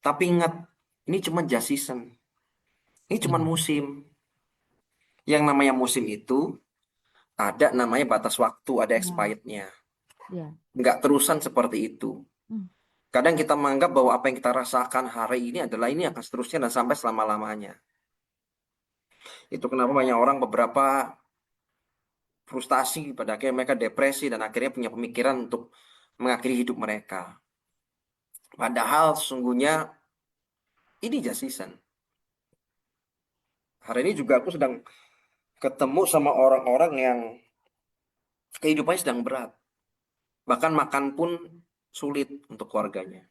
Tapi ingat, ini cuma just season. Ini cuma Hmm. musim. Yang namanya musim itu ada namanya batas waktu, ada Ya, expirednya. ya. Nggak terusan seperti itu. Hmm. Kadang kita menganggap bahwa apa yang kita rasakan hari ini adalah ini akan seterusnya dan sampai selama-lamanya. Itu kenapa banyak orang beberapa frustasi, pada akhirnya mereka depresi dan akhirnya punya pemikiran untuk mengakhiri hidup mereka. Padahal sesungguhnya ini just season. Hari ini juga aku sedang ketemu sama orang-orang yang kehidupannya sedang berat. Bahkan makan pun sulit untuk keluarganya.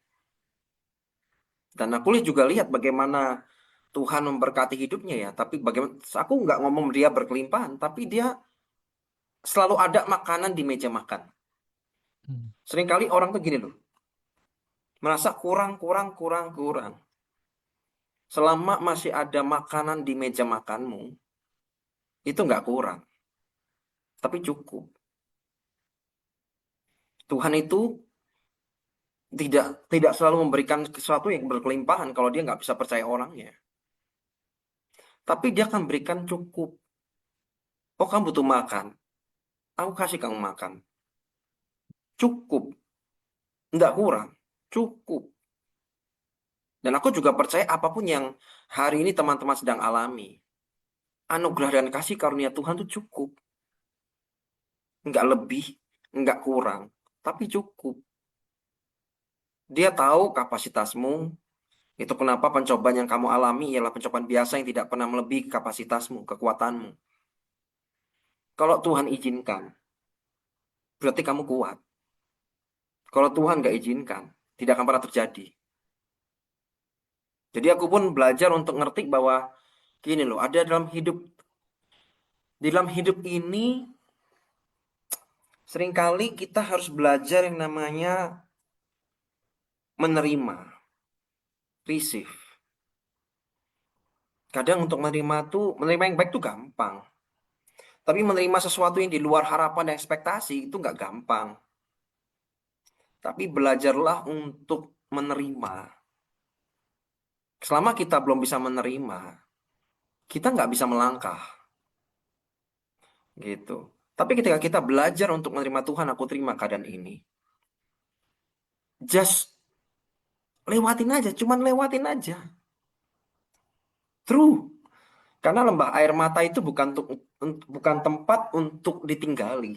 Dan aku juga lihat bagaimana Tuhan memberkati hidupnya ya. Tapi bagaimana, aku nggak ngomong dia berkelimpahan, tapi dia selalu ada makanan di meja makan. Hmm. Seringkali orang tuh gini loh, merasa kurang, kurang, kurang, kurang. Selama masih ada makanan di meja makanmu, itu nggak kurang, tapi cukup. Tuhan itu tidak tidak selalu memberikan sesuatu yang berkelimpahan kalau dia nggak bisa percaya orangnya. Tapi dia akan berikan cukup. Oh, kamu butuh makan. Aku kasih kamu makan. Cukup. Nggak kurang. Cukup. Dan aku juga percaya apapun yang hari ini teman-teman sedang alami. Anugerah dan kasih karunia Tuhan itu cukup. Nggak lebih. enggak kurang, tapi cukup. Dia tahu kapasitasmu. Itu kenapa pencobaan yang kamu alami ialah pencobaan biasa yang tidak pernah melebihi kapasitasmu, kekuatanmu. Kalau Tuhan izinkan, berarti kamu kuat. Kalau Tuhan nggak izinkan, tidak akan pernah terjadi. Jadi aku pun belajar untuk ngerti bahwa gini loh, ada dalam hidup ini seringkali kita harus belajar yang namanya menerima, receive. Kadang untuk menerima yang baik tuh gampang. Tapi menerima sesuatu yang di luar harapan dan ekspektasi itu nggak gampang. Tapi belajarlah untuk menerima. Selama kita belum bisa menerima, kita nggak bisa melangkah. Gitu. Tapi ketika kita belajar untuk menerima Tuhan, aku terima keadaan ini. Just lewatin aja, cuman lewatin aja. True. Karena lembah air mata itu bukan tempat untuk ditinggali.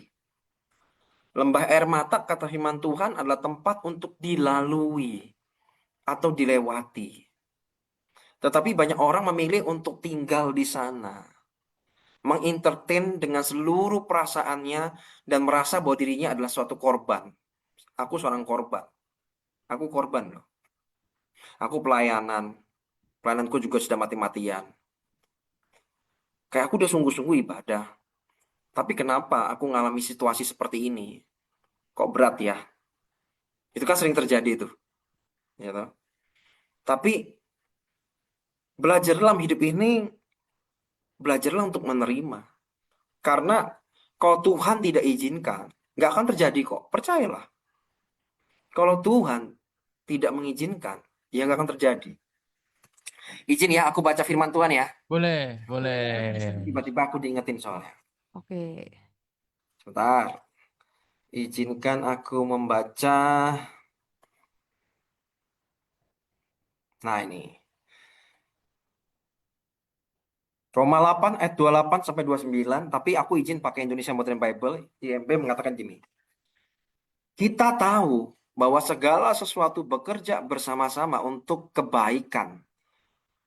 Lembah air mata, kata firman Tuhan, adalah tempat untuk dilalui atau dilewati. Tetapi banyak orang memilih untuk tinggal di sana. Mengentertain dengan seluruh perasaannya dan merasa bahwa dirinya adalah suatu korban. Aku seorang korban. Aku korban loh. Aku pelayanan. Pelayananku juga sudah mati-matian. Kayak aku udah sungguh-sungguh ibadah. Tapi kenapa aku ngalami situasi seperti ini? Kok berat ya? Itu kan sering terjadi tuh. Ya toh? Tapi belajar dalam hidup ini, belajarlah untuk menerima. Karena kalau Tuhan tidak izinkan, nggak akan terjadi kok. Percayalah. Kalau Tuhan tidak mengizinkan, ya nggak akan terjadi. Izin ya, aku baca firman Tuhan ya. Boleh, boleh. Tiba-tiba aku diingetin soalnya. Oke. Sebentar. Izinkan aku membaca. Nah ini. Roma 8 ayat 28 sampai 29. Tapi aku izin pakai Indonesia Modern Bible. IMB mengatakan gini. Kita tahu bahwa segala sesuatu bekerja bersama-sama untuk kebaikan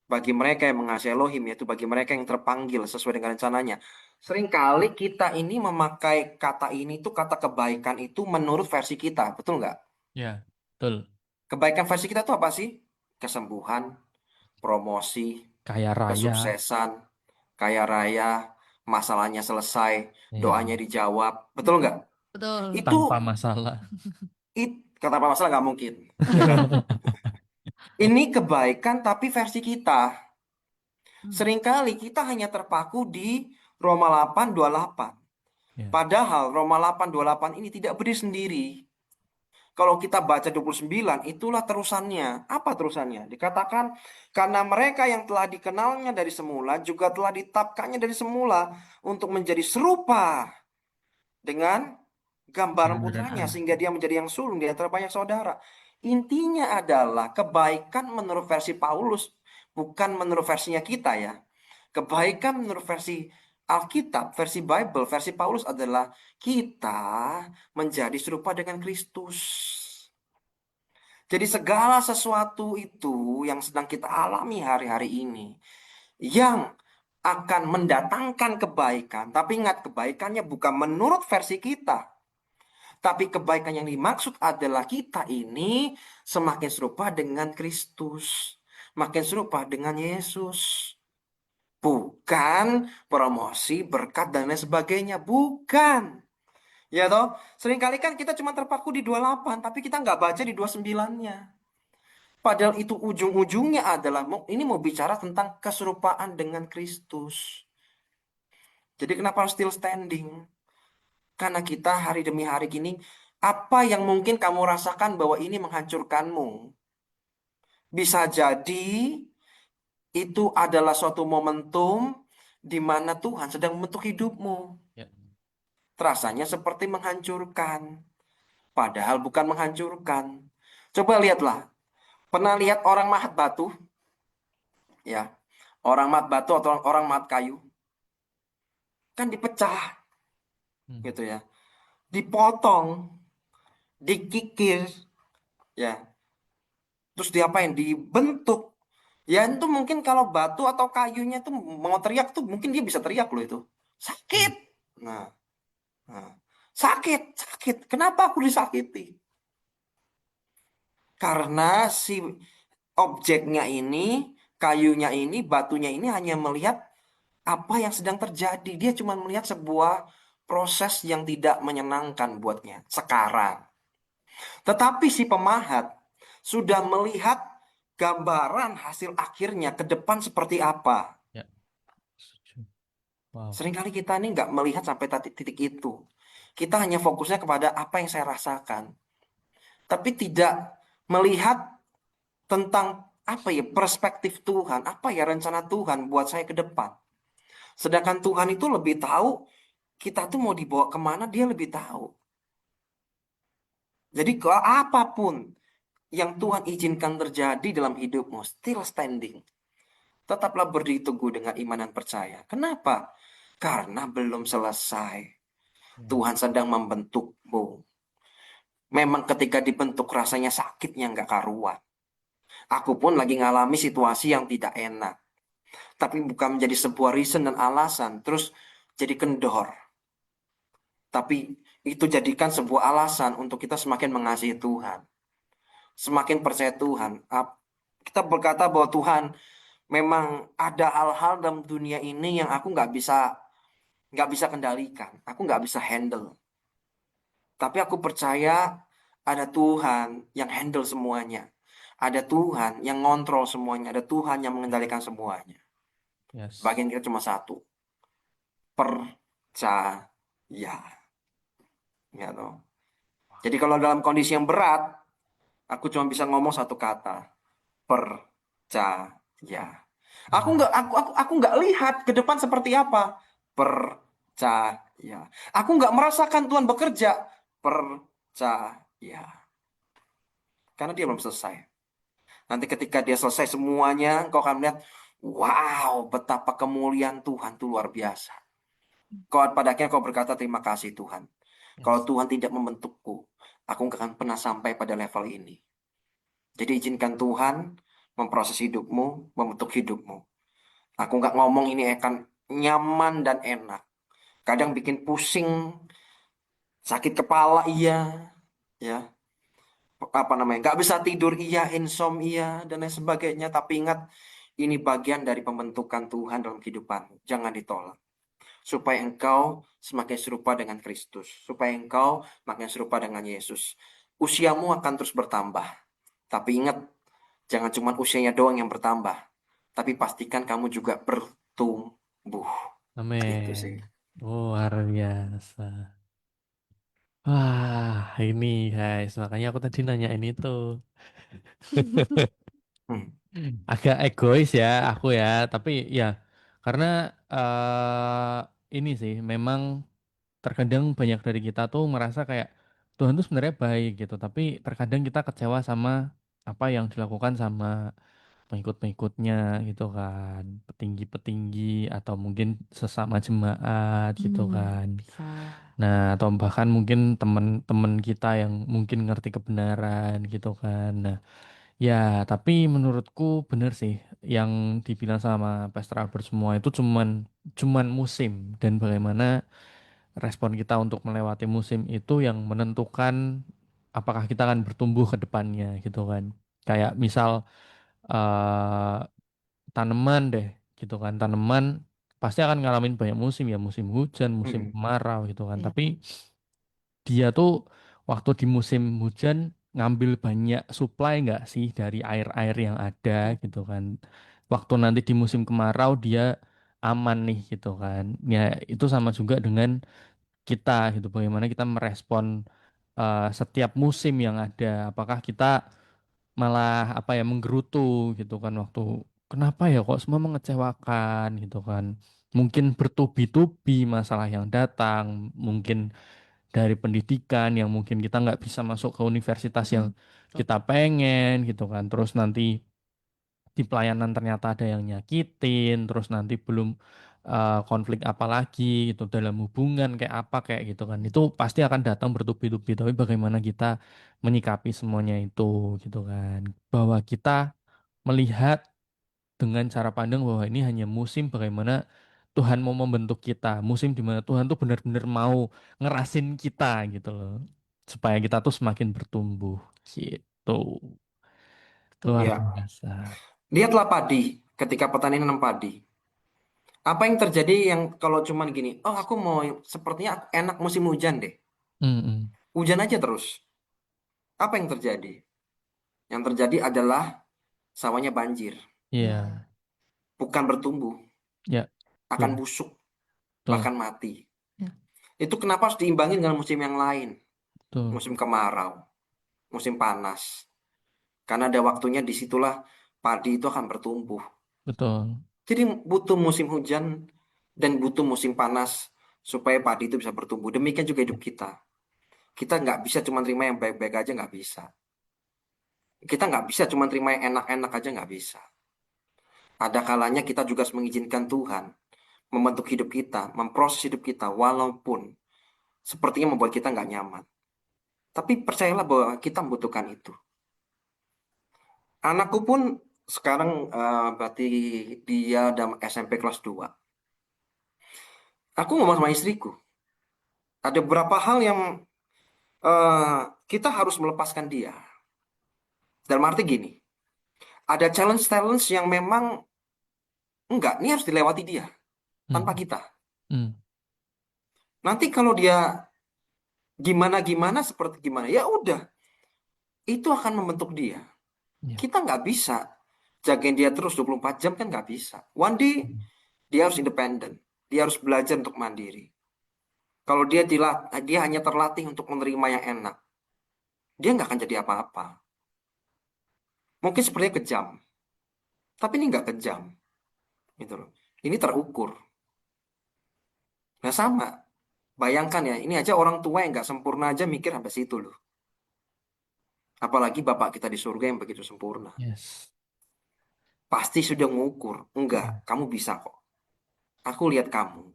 bagi mereka yang mengasihi Elohim, yaitu bagi mereka yang terpanggil sesuai dengan rencananya. Seringkali kita ini memakai kata ini tuh, kata kebaikan itu menurut versi kita, betul nggak? Ya, betul. Kebaikan versi kita tuh apa sih? Kesembuhan, promosi, Kaya raya. kesuksesan, kaya raya, masalahnya selesai, doanya Ya, dijawab, betul nggak? Betul. Itu, tanpa masalah. kata apa masalah nggak mungkin, ya kan? Ini kebaikan tapi versi kita. Hmm. Seringkali kita hanya terpaku di Roma 8:28. Ya, Padahal Roma 8:28 ini tidak berdiri sendiri. Kalau kita baca 29, itulah terusannya. Apa terusannya? Dikatakan, karena mereka yang telah dikenalnya dari semula, juga telah ditetapkannya dari semula untuk menjadi serupa dengan gambaran putranya, kebenaran. sehingga dia menjadi yang sulung di antara banyak saudara. Intinya adalah kebaikan menurut versi Paulus, bukan menurut versinya kita ya. Kebaikan menurut versi Alkitab, versi Bible, versi Paulus adalah kita menjadi serupa dengan Kristus. Jadi segala sesuatu itu yang sedang kita alami hari-hari ini, yang akan mendatangkan kebaikan, tapi ingat kebaikannya bukan menurut versi kita. Tapi kebaikan yang dimaksud adalah kita ini semakin serupa dengan Kristus. Makin serupa dengan Yesus. Bukan promosi, berkat, dan lain sebagainya. Bukan. Ya toh? Seringkali kan kita cuma terpaku di 28, tapi kita nggak baca di 29-nya. Padahal itu ujung-ujungnya adalah, ini mau bicara tentang keserupaan dengan Kristus. Jadi kenapa harus still standing? Karena kita hari demi hari gini, apa yang mungkin kamu rasakan bahwa ini menghancurkanmu? Bisa jadi itu adalah suatu momentum di mana Tuhan sedang membentuk hidupmu. Ya. Rasanya seperti menghancurkan. Padahal bukan menghancurkan. Coba lihatlah. Pernah lihat orang mahat batu? Ya. Orang mahat batu atau orang mahat kayu? Kan dipecah. Hmm. Gitu ya. dipotong, dikikir, ya. Terus diapain? Dibentuk. Ya itu mungkin kalau batu atau kayunya tuh mau teriak tuh mungkin dia bisa teriak loh itu. Hmm. Sakit. Nah, nah. Sakit, sakit. Kenapa aku disakiti? Karena si objeknya ini, kayunya ini, batunya ini hanya melihat apa yang sedang terjadi. Dia cuma melihat sebuah proses yang tidak menyenangkan buatnya sekarang. Tetapi si pemahat sudah melihat gambaran hasil akhirnya ke depan seperti apa. Ya, setuju. Wow. Seringkali kita ini nggak melihat sampai titik itu. Kita hanya fokusnya kepada apa yang saya rasakan. Tapi tidak melihat tentang apa ya perspektif Tuhan, apa ya rencana Tuhan buat saya ke depan. Sedangkan Tuhan itu lebih tahu kita tuh mau dibawa kemana, dia lebih tahu. Jadi kalau apapun yang Tuhan izinkan terjadi dalam hidupmu, still standing. Tetaplah berdiri teguh dengan iman dan percaya. Kenapa? Karena belum selesai. Yes. Tuhan sedang membentukmu. Memang ketika dibentuk rasanya sakitnya nggak karuan. Aku pun lagi ngalami situasi yang tidak enak. Tapi bukan menjadi sebuah reason dan alasan. Terus jadi kendor. Tapi itu jadikan sebuah alasan untuk kita semakin mengasihi Tuhan. Semakin percaya Tuhan. Kita berkata bahwa Tuhan memang ada hal-hal dalam dunia ini yang aku nggak bisa kendalikan. Aku nggak bisa handle. Tapi aku percaya ada Tuhan yang handle semuanya. Ada Tuhan yang ngontrol semuanya. Ada Tuhan yang mengendalikan semuanya. Yes. Bagian kita cuma satu. Percaya. Ya toh. Jadi kalau dalam kondisi yang berat, aku cuma bisa ngomong satu kata. Percaya. Amen. Aku nggak lihat ke depan seperti apa. Percaya. Aku nggak merasakan Tuhan bekerja. Percaya. Karena dia belum selesai. Nanti ketika dia selesai semuanya, kau akan melihat, wow, betapa kemuliaan Tuhan itu luar biasa. Kau pada akhirnya kau berkata, terima kasih Tuhan. Kalau Yes. Tuhan tidak membentukku, aku nggak akan pernah sampai pada level ini. Jadi izinkan Tuhan memproses hidupmu, membentuk hidupmu. Aku nggak ngomong ini akan nyaman dan enak. Kadang bikin pusing, sakit kepala iya, ya apa namanya, nggak bisa tidur iya, insomnia dan lain sebagainya. Tapi ingat, ini bagian dari pembentukan Tuhan dalam kehidupanmu. Jangan ditolak. Supaya engkau semakin serupa dengan Kristus. Supaya engkau makin serupa dengan Yesus. Usiamu akan terus bertambah. Tapi ingat, jangan cuma usianya doang yang bertambah. Tapi pastikan kamu juga bertumbuh. Itu Amin. sih. Luar biasa. Wah, ini guys, makanya aku tadi nanyain itu. Hmm. Agak egois ya aku ya, tapi ya karena ini sih memang terkadang banyak dari kita tuh merasa kayak Tuhan tuh sebenarnya baik gitu, tapi terkadang kita kecewa sama apa yang dilakukan sama pengikut-pengikutnya gitu kan, petinggi-petinggi atau mungkin sesama jemaat gitu kan. Bisa. Nah, atau bahkan mungkin teman-teman kita yang mungkin ngerti kebenaran gitu kan. Nah, ya, tapi menurutku bener sih yang dibilang sama Pastor Albert semua itu cuman cuman musim dan bagaimana respon kita untuk melewati musim itu yang menentukan apakah kita akan bertumbuh ke depannya gitu kan. Kayak misal eh, tanaman deh gitu kan. Tanaman pasti akan ngalamin banyak musim ya, musim hujan, musim Hmm. kemarau gitu kan. Iya. Tapi dia tuh waktu di musim hujan ngambil banyak supply nggak sih dari air-air yang ada gitu kan. Waktu nanti di musim kemarau dia aman nih gitu kan. Ya itu sama juga dengan kita gitu. Bagaimana kita merespon setiap musim yang ada. Apakah kita malah apa ya menggerutu gitu kan waktu kenapa ya kok semua mengecewakan gitu kan. Mungkin bertubi-tubi masalah yang datang, mungkin dari pendidikan yang mungkin kita nggak bisa masuk ke universitas yang Betul. kita pengen gitu kan. Terus nanti di pelayanan ternyata ada yang nyakitin, terus nanti belum konflik apa lagi gitu dalam hubungan kayak apa kayak gitu kan. Itu pasti akan datang bertubi-tubi, tapi bagaimana kita menyikapi semuanya itu gitu kan. Bahwa kita melihat dengan cara pandang bahwa ini hanya musim bagaimana Tuhan mau membentuk kita, musim di mana Tuhan tuh benar-benar mau ngerasin kita gitu loh, supaya kita tuh semakin bertumbuh gitu. Luar Ya, biasa. lihatlah padi ketika petani nanam padi. Apa yang terjadi yang kalau cuman gini, oh aku mau sepertinya enak musim hujan deh. Mm-mm. Hujan aja terus. Apa yang terjadi? Yang terjadi adalah sawahnya banjir, Ya, Iya, bukan bertumbuh, ya, akan betul, busuk, betul, bahkan mati. ya, Itu kenapa harus diimbangi dengan musim yang lain, betul, musim kemarau, musim panas. Karena ada waktunya disitulah padi itu akan bertumbuh. betul. Jadi butuh musim hujan dan butuh musim panas supaya padi itu bisa bertumbuh. Demikian juga hidup kita. Kita nggak bisa cuma terima yang baik-baik aja, nggak bisa. Kita nggak bisa cuma terima yang enak-enak aja, nggak bisa. Ada kalanya kita juga harus mengizinkan Tuhan membentuk hidup kita, memproses hidup kita, walaupun sepertinya membuat kita nggak nyaman. Tapi percayalah bahwa kita membutuhkan itu. Anakku pun sekarang berarti dia dalam SMP kelas 2. Aku ngomong sama istriku, ada beberapa hal yang kita harus melepaskan dia. Dalam arti gini, ada challenge-challenge yang memang enggak, ini harus dilewati dia tanpa Mm, kita. mm, Nanti kalau dia gimana-gimana seperti gimana, ya udah, itu akan membentuk dia. ya, Kita nggak bisa jagain dia terus 24 jam kan nggak bisa. One day dia harus independen, dia harus belajar untuk mandiri. Kalau dia hanya terlatih untuk menerima yang enak, dia nggak akan jadi apa-apa. Mungkin sepertinya kejam, tapi ini nggak kejam, gitu loh. Ini terukur. Nah sama, bayangkan ya, ini aja orang tua yang nggak sempurna aja mikir sampai situ loh. Apalagi Bapak kita di surga yang begitu sempurna. yes. Pasti sudah mengukur. Enggak, Mm, kamu bisa kok. Aku lihat kamu.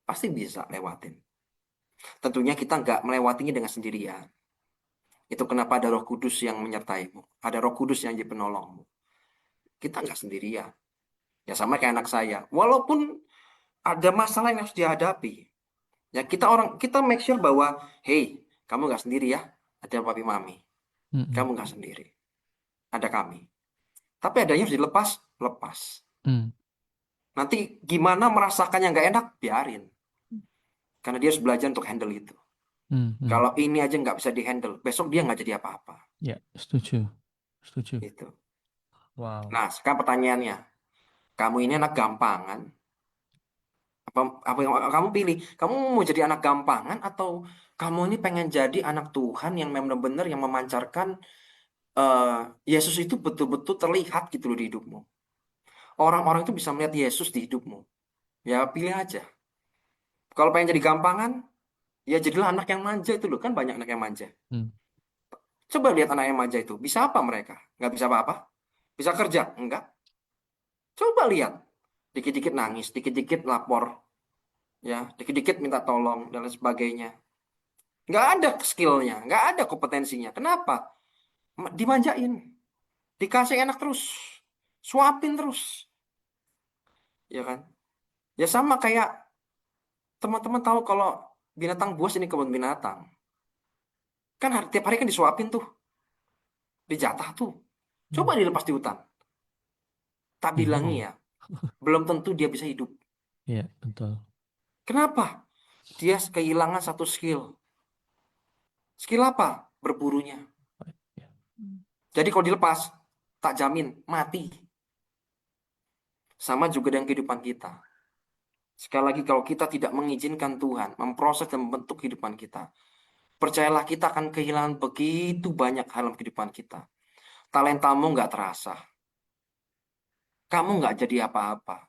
Pasti bisa lewatin. Tentunya kita nggak melewatinya dengan sendirian. Itu kenapa ada Roh Kudus yang menyertaimu. Ada Roh Kudus yang jadi penolongmu. Kita nggak sendirian. Ya sama kayak anak saya. Walaupun ada masalah yang harus dihadapi. Ya kita make sure bahwa, hey, kamu nggak sendiri ya. Ada papi mami. mm, mm, Kamu nggak sendiri. Ada kami. Tapi adanya harus dilepas, lepas. mm, Nanti gimana merasakan yang nggak enak, biarin. Karena dia harus belajar untuk handle itu. mm, mm. Kalau ini aja nggak bisa dihandle, besok dia nggak jadi apa-apa. Ya, setuju, setuju. Gitu. Wow. Nah, sekarang pertanyaannya, kamu ini anak gampangan? Apa yang kamu pilih? Kamu mau jadi anak gampangan atau kamu ini pengen jadi anak Tuhan yang benar-benar yang memancarkan eh, Yesus itu betul-betul terlihat gitu loh di hidupmu. Orang-orang itu bisa melihat Yesus di hidupmu. Ya pilih aja. Kalau pengen jadi gampangan, ya jadilah anak yang manja itu loh. Kan banyak anak yang manja. Mm, Coba lihat anak yang manja itu. Bisa apa mereka? Nggak bisa apa-apa? Bisa kerja? Enggak. Coba lihat. Dikit-dikit nangis, dikit-dikit lapor, ya, dikit-dikit minta tolong, dan lain sebagainya. Nggak ada skillnya, nggak ada kompetensinya. Kenapa? Dimanjain, dikasih enak terus, suapin terus, ya kan? Ya sama kayak teman-teman tahu kalau binatang buas ini kebun binatang, kan tiap hari kan disuapin tuh, dijatah tuh. Coba mm. dilepas di hutan. Tak bilangi Bingung. ya, belum tentu dia bisa hidup. Iya, betul. Kenapa? Dia kehilangan satu skill. Skill apa? Berburunya. Ya. Jadi kalau dilepas, tak jamin mati. Sama juga dengan kehidupan kita. Sekali lagi kalau kita tidak mengizinkan Tuhan memproses dan membentuk kehidupan kita, percayalah kita akan kehilangan begitu banyak hal dalam kehidupan kita. Talentamu nggak terasa. Kamu nggak jadi apa-apa.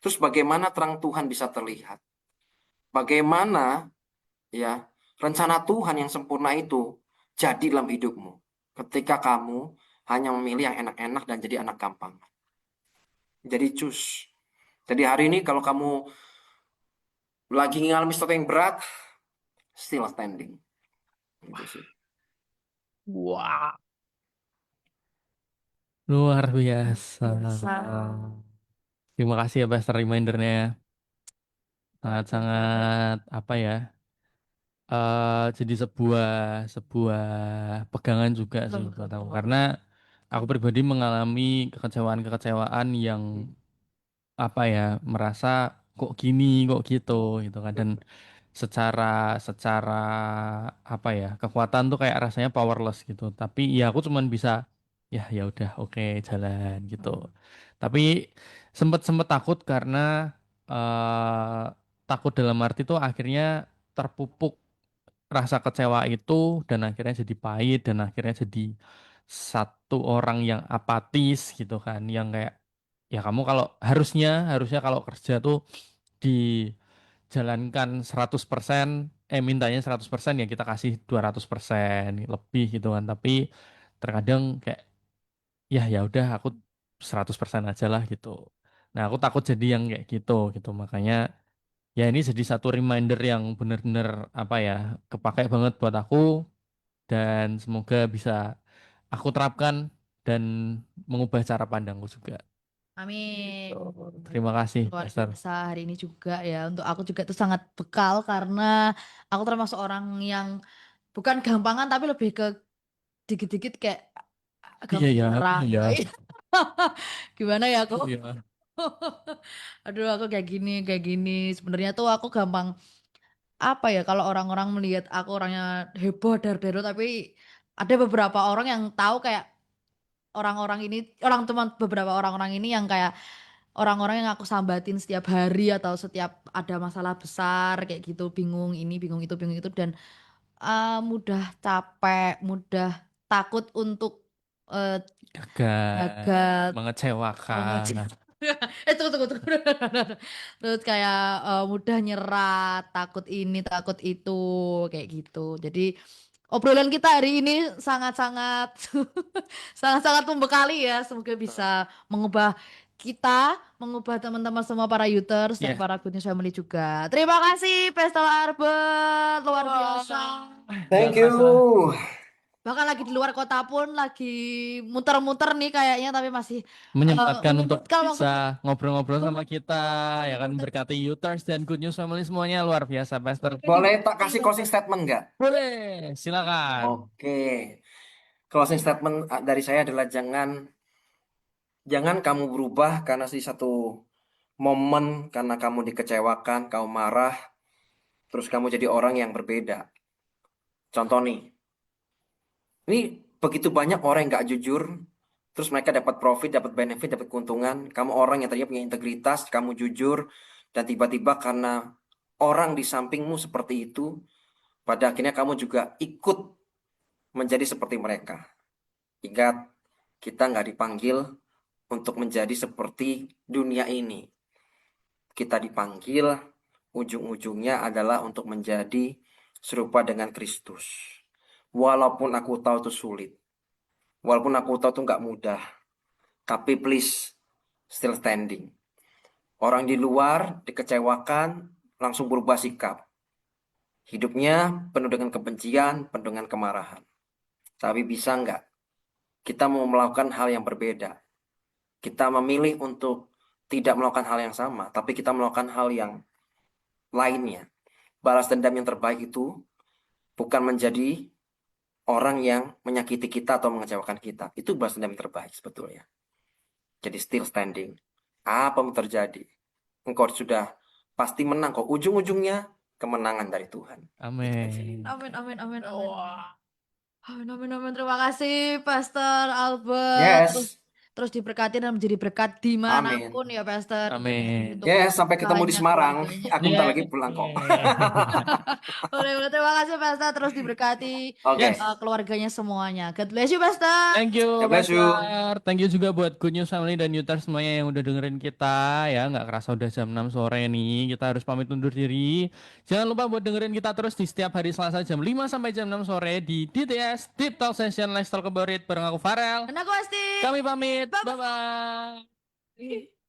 Terus bagaimana terang Tuhan bisa terlihat? Bagaimana ya rencana Tuhan yang sempurna itu jadi dalam hidupmu? Ketika kamu hanya memilih yang enak-enak dan jadi anak gampang. Jadi cus. Jadi hari ini kalau kamu lagi ngalami sesuatu yang berat, still standing. Gitu sih. Wah, luar biasa. Biasa. Terima kasih ya Pastor remindernya. Sangat-sangat apa ya? Jadi sebuah sebuah pegangan juga sih buat aku karena aku pribadi mengalami kekecewaan-kekecewaan yang apa ya merasa kok gini kok gitu kan dan secara secara apa ya kekuatan tuh kayak rasanya powerless gitu tapi ya aku cuman bisa ya ya udah oke jalan gitu tapi sempet takut karena eh takut dalam arti tuh akhirnya terpupuk rasa kecewa itu dan akhirnya jadi pahit dan akhirnya jadi satu orang yang apatis gitu kan yang kayak ya kamu kalau harusnya harusnya kalau kerja tuh dijalankan 100% mintanya 100% ya kita kasih 200% lebih gitu kan tapi terkadang kayak ya ya udah aku 100% aja lah gitu nah aku takut jadi yang kayak gitu makanya ya ini jadi satu reminder yang bener-bener apa ya kepakai banget buat aku dan semoga bisa aku terapkan dan mengubah cara pandangku juga. Amin. Terima kasih, Luar Pastor. biasa hari ini juga ya. Untuk aku juga itu sangat bekal karena aku termasuk orang yang bukan gampangan tapi lebih ke dikit-dikit kayak Iya gampang ya, nyerah. iya. Gimana ya aku? Iya. Aduh aku kayak gini, kayak gini. Sebenarnya tuh aku gampang apa ya kalau orang-orang melihat aku orangnya heboh dar-daro tapi ada beberapa orang yang tahu kayak orang-orang ini orang teman beberapa orang-orang ini yang kayak orang-orang yang aku sambatin setiap hari atau setiap ada masalah besar kayak gitu bingung itu dan mudah capek mudah takut untuk eh, Gagal, gagal mengecewakan. tunggu. Terus kayak mudah nyerah, takut ini, takut itu, kayak gitu. Jadi obrolan kita hari ini sangat-sangat sangat-sangat membekali ya. Semoga bisa mengubah kita, mengubah teman-teman semua para Youters dan Ya. para Good News Family juga. Terima kasih Pestal Arbet, luar biasa. Nggak Thank kerasa you. Bahkan lagi di luar kota pun lagi muter-muter nih kayaknya tapi masih menyempatkan untuk menyempatkan waktu. bisa ngobrol-ngobrol sama kita, ya kan berkati Uters dan Good News Family semuanya luar biasa, Pastor. Boleh tak kasih closing statement nggak? Boleh, silakan. Oke. Closing statement dari saya adalah jangan kamu berubah karena di satu momen karena kamu dikecewakan, kamu marah, terus kamu jadi orang yang berbeda. Contoh nih, ini begitu banyak orang yang nggak jujur, terus mereka dapat profit, dapat benefit, dapat keuntungan. Kamu orang yang tadinya punya integritas, kamu jujur, dan tiba-tiba karena orang di sampingmu seperti itu, pada akhirnya kamu juga ikut menjadi seperti mereka. Ingat, kita nggak dipanggil untuk menjadi seperti dunia ini. Kita dipanggil, ujung-ujungnya adalah untuk menjadi serupa dengan Kristus. Walaupun aku tahu itu sulit, walaupun aku tahu itu nggak mudah, tapi please, still standing. Orang di luar dikecewakan, langsung berubah sikap. Hidupnya penuh dengan kebencian, penuh dengan kemarahan. Tapi bisa nggak? Kita mau melakukan hal yang berbeda. Kita memilih untuk tidak melakukan hal yang sama, tapi kita melakukan hal yang lainnya. Balas dendam yang terbaik itu bukan menjadi orang yang menyakiti kita atau mengecewakan kita. Itu balas dendam yang terbaik sebetulnya. Jadi still standing. Apa yang terjadi? Engkau sudah pasti menang kok. Ujung-ujungnya kemenangan dari Tuhan. Amin. Amin, amin, amin, amin. Amin, amin, amin. Terima kasih Pastor Albert. Yes. Terus diberkati dan menjadi berkat Amin. dimanapun ya Pastor. Amin. Untuk Yes, sampai ketemu di usahanya, Semarang. keluarganya. Aku bentar lagi pulang kok. Boleh, terima kasih Pastor. Terus diberkati Oke. Yes. keluarganya semuanya. God bless you Pastor. Thank you, God bless you. Pastor. Thank you juga buat Good News Family dan Uters semuanya yang udah dengerin kita. Ya, nggak kerasa udah jam 6 sore nih. Kita harus pamit undur diri. Jangan lupa buat dengerin kita terus di setiap hari Selasa jam 5 sampai jam 6 sore di DTS Deep Talk Session Let's Talk About It bareng aku Farel. Dan aku Asti. Kami pamit. Bye-bye. Bye-bye.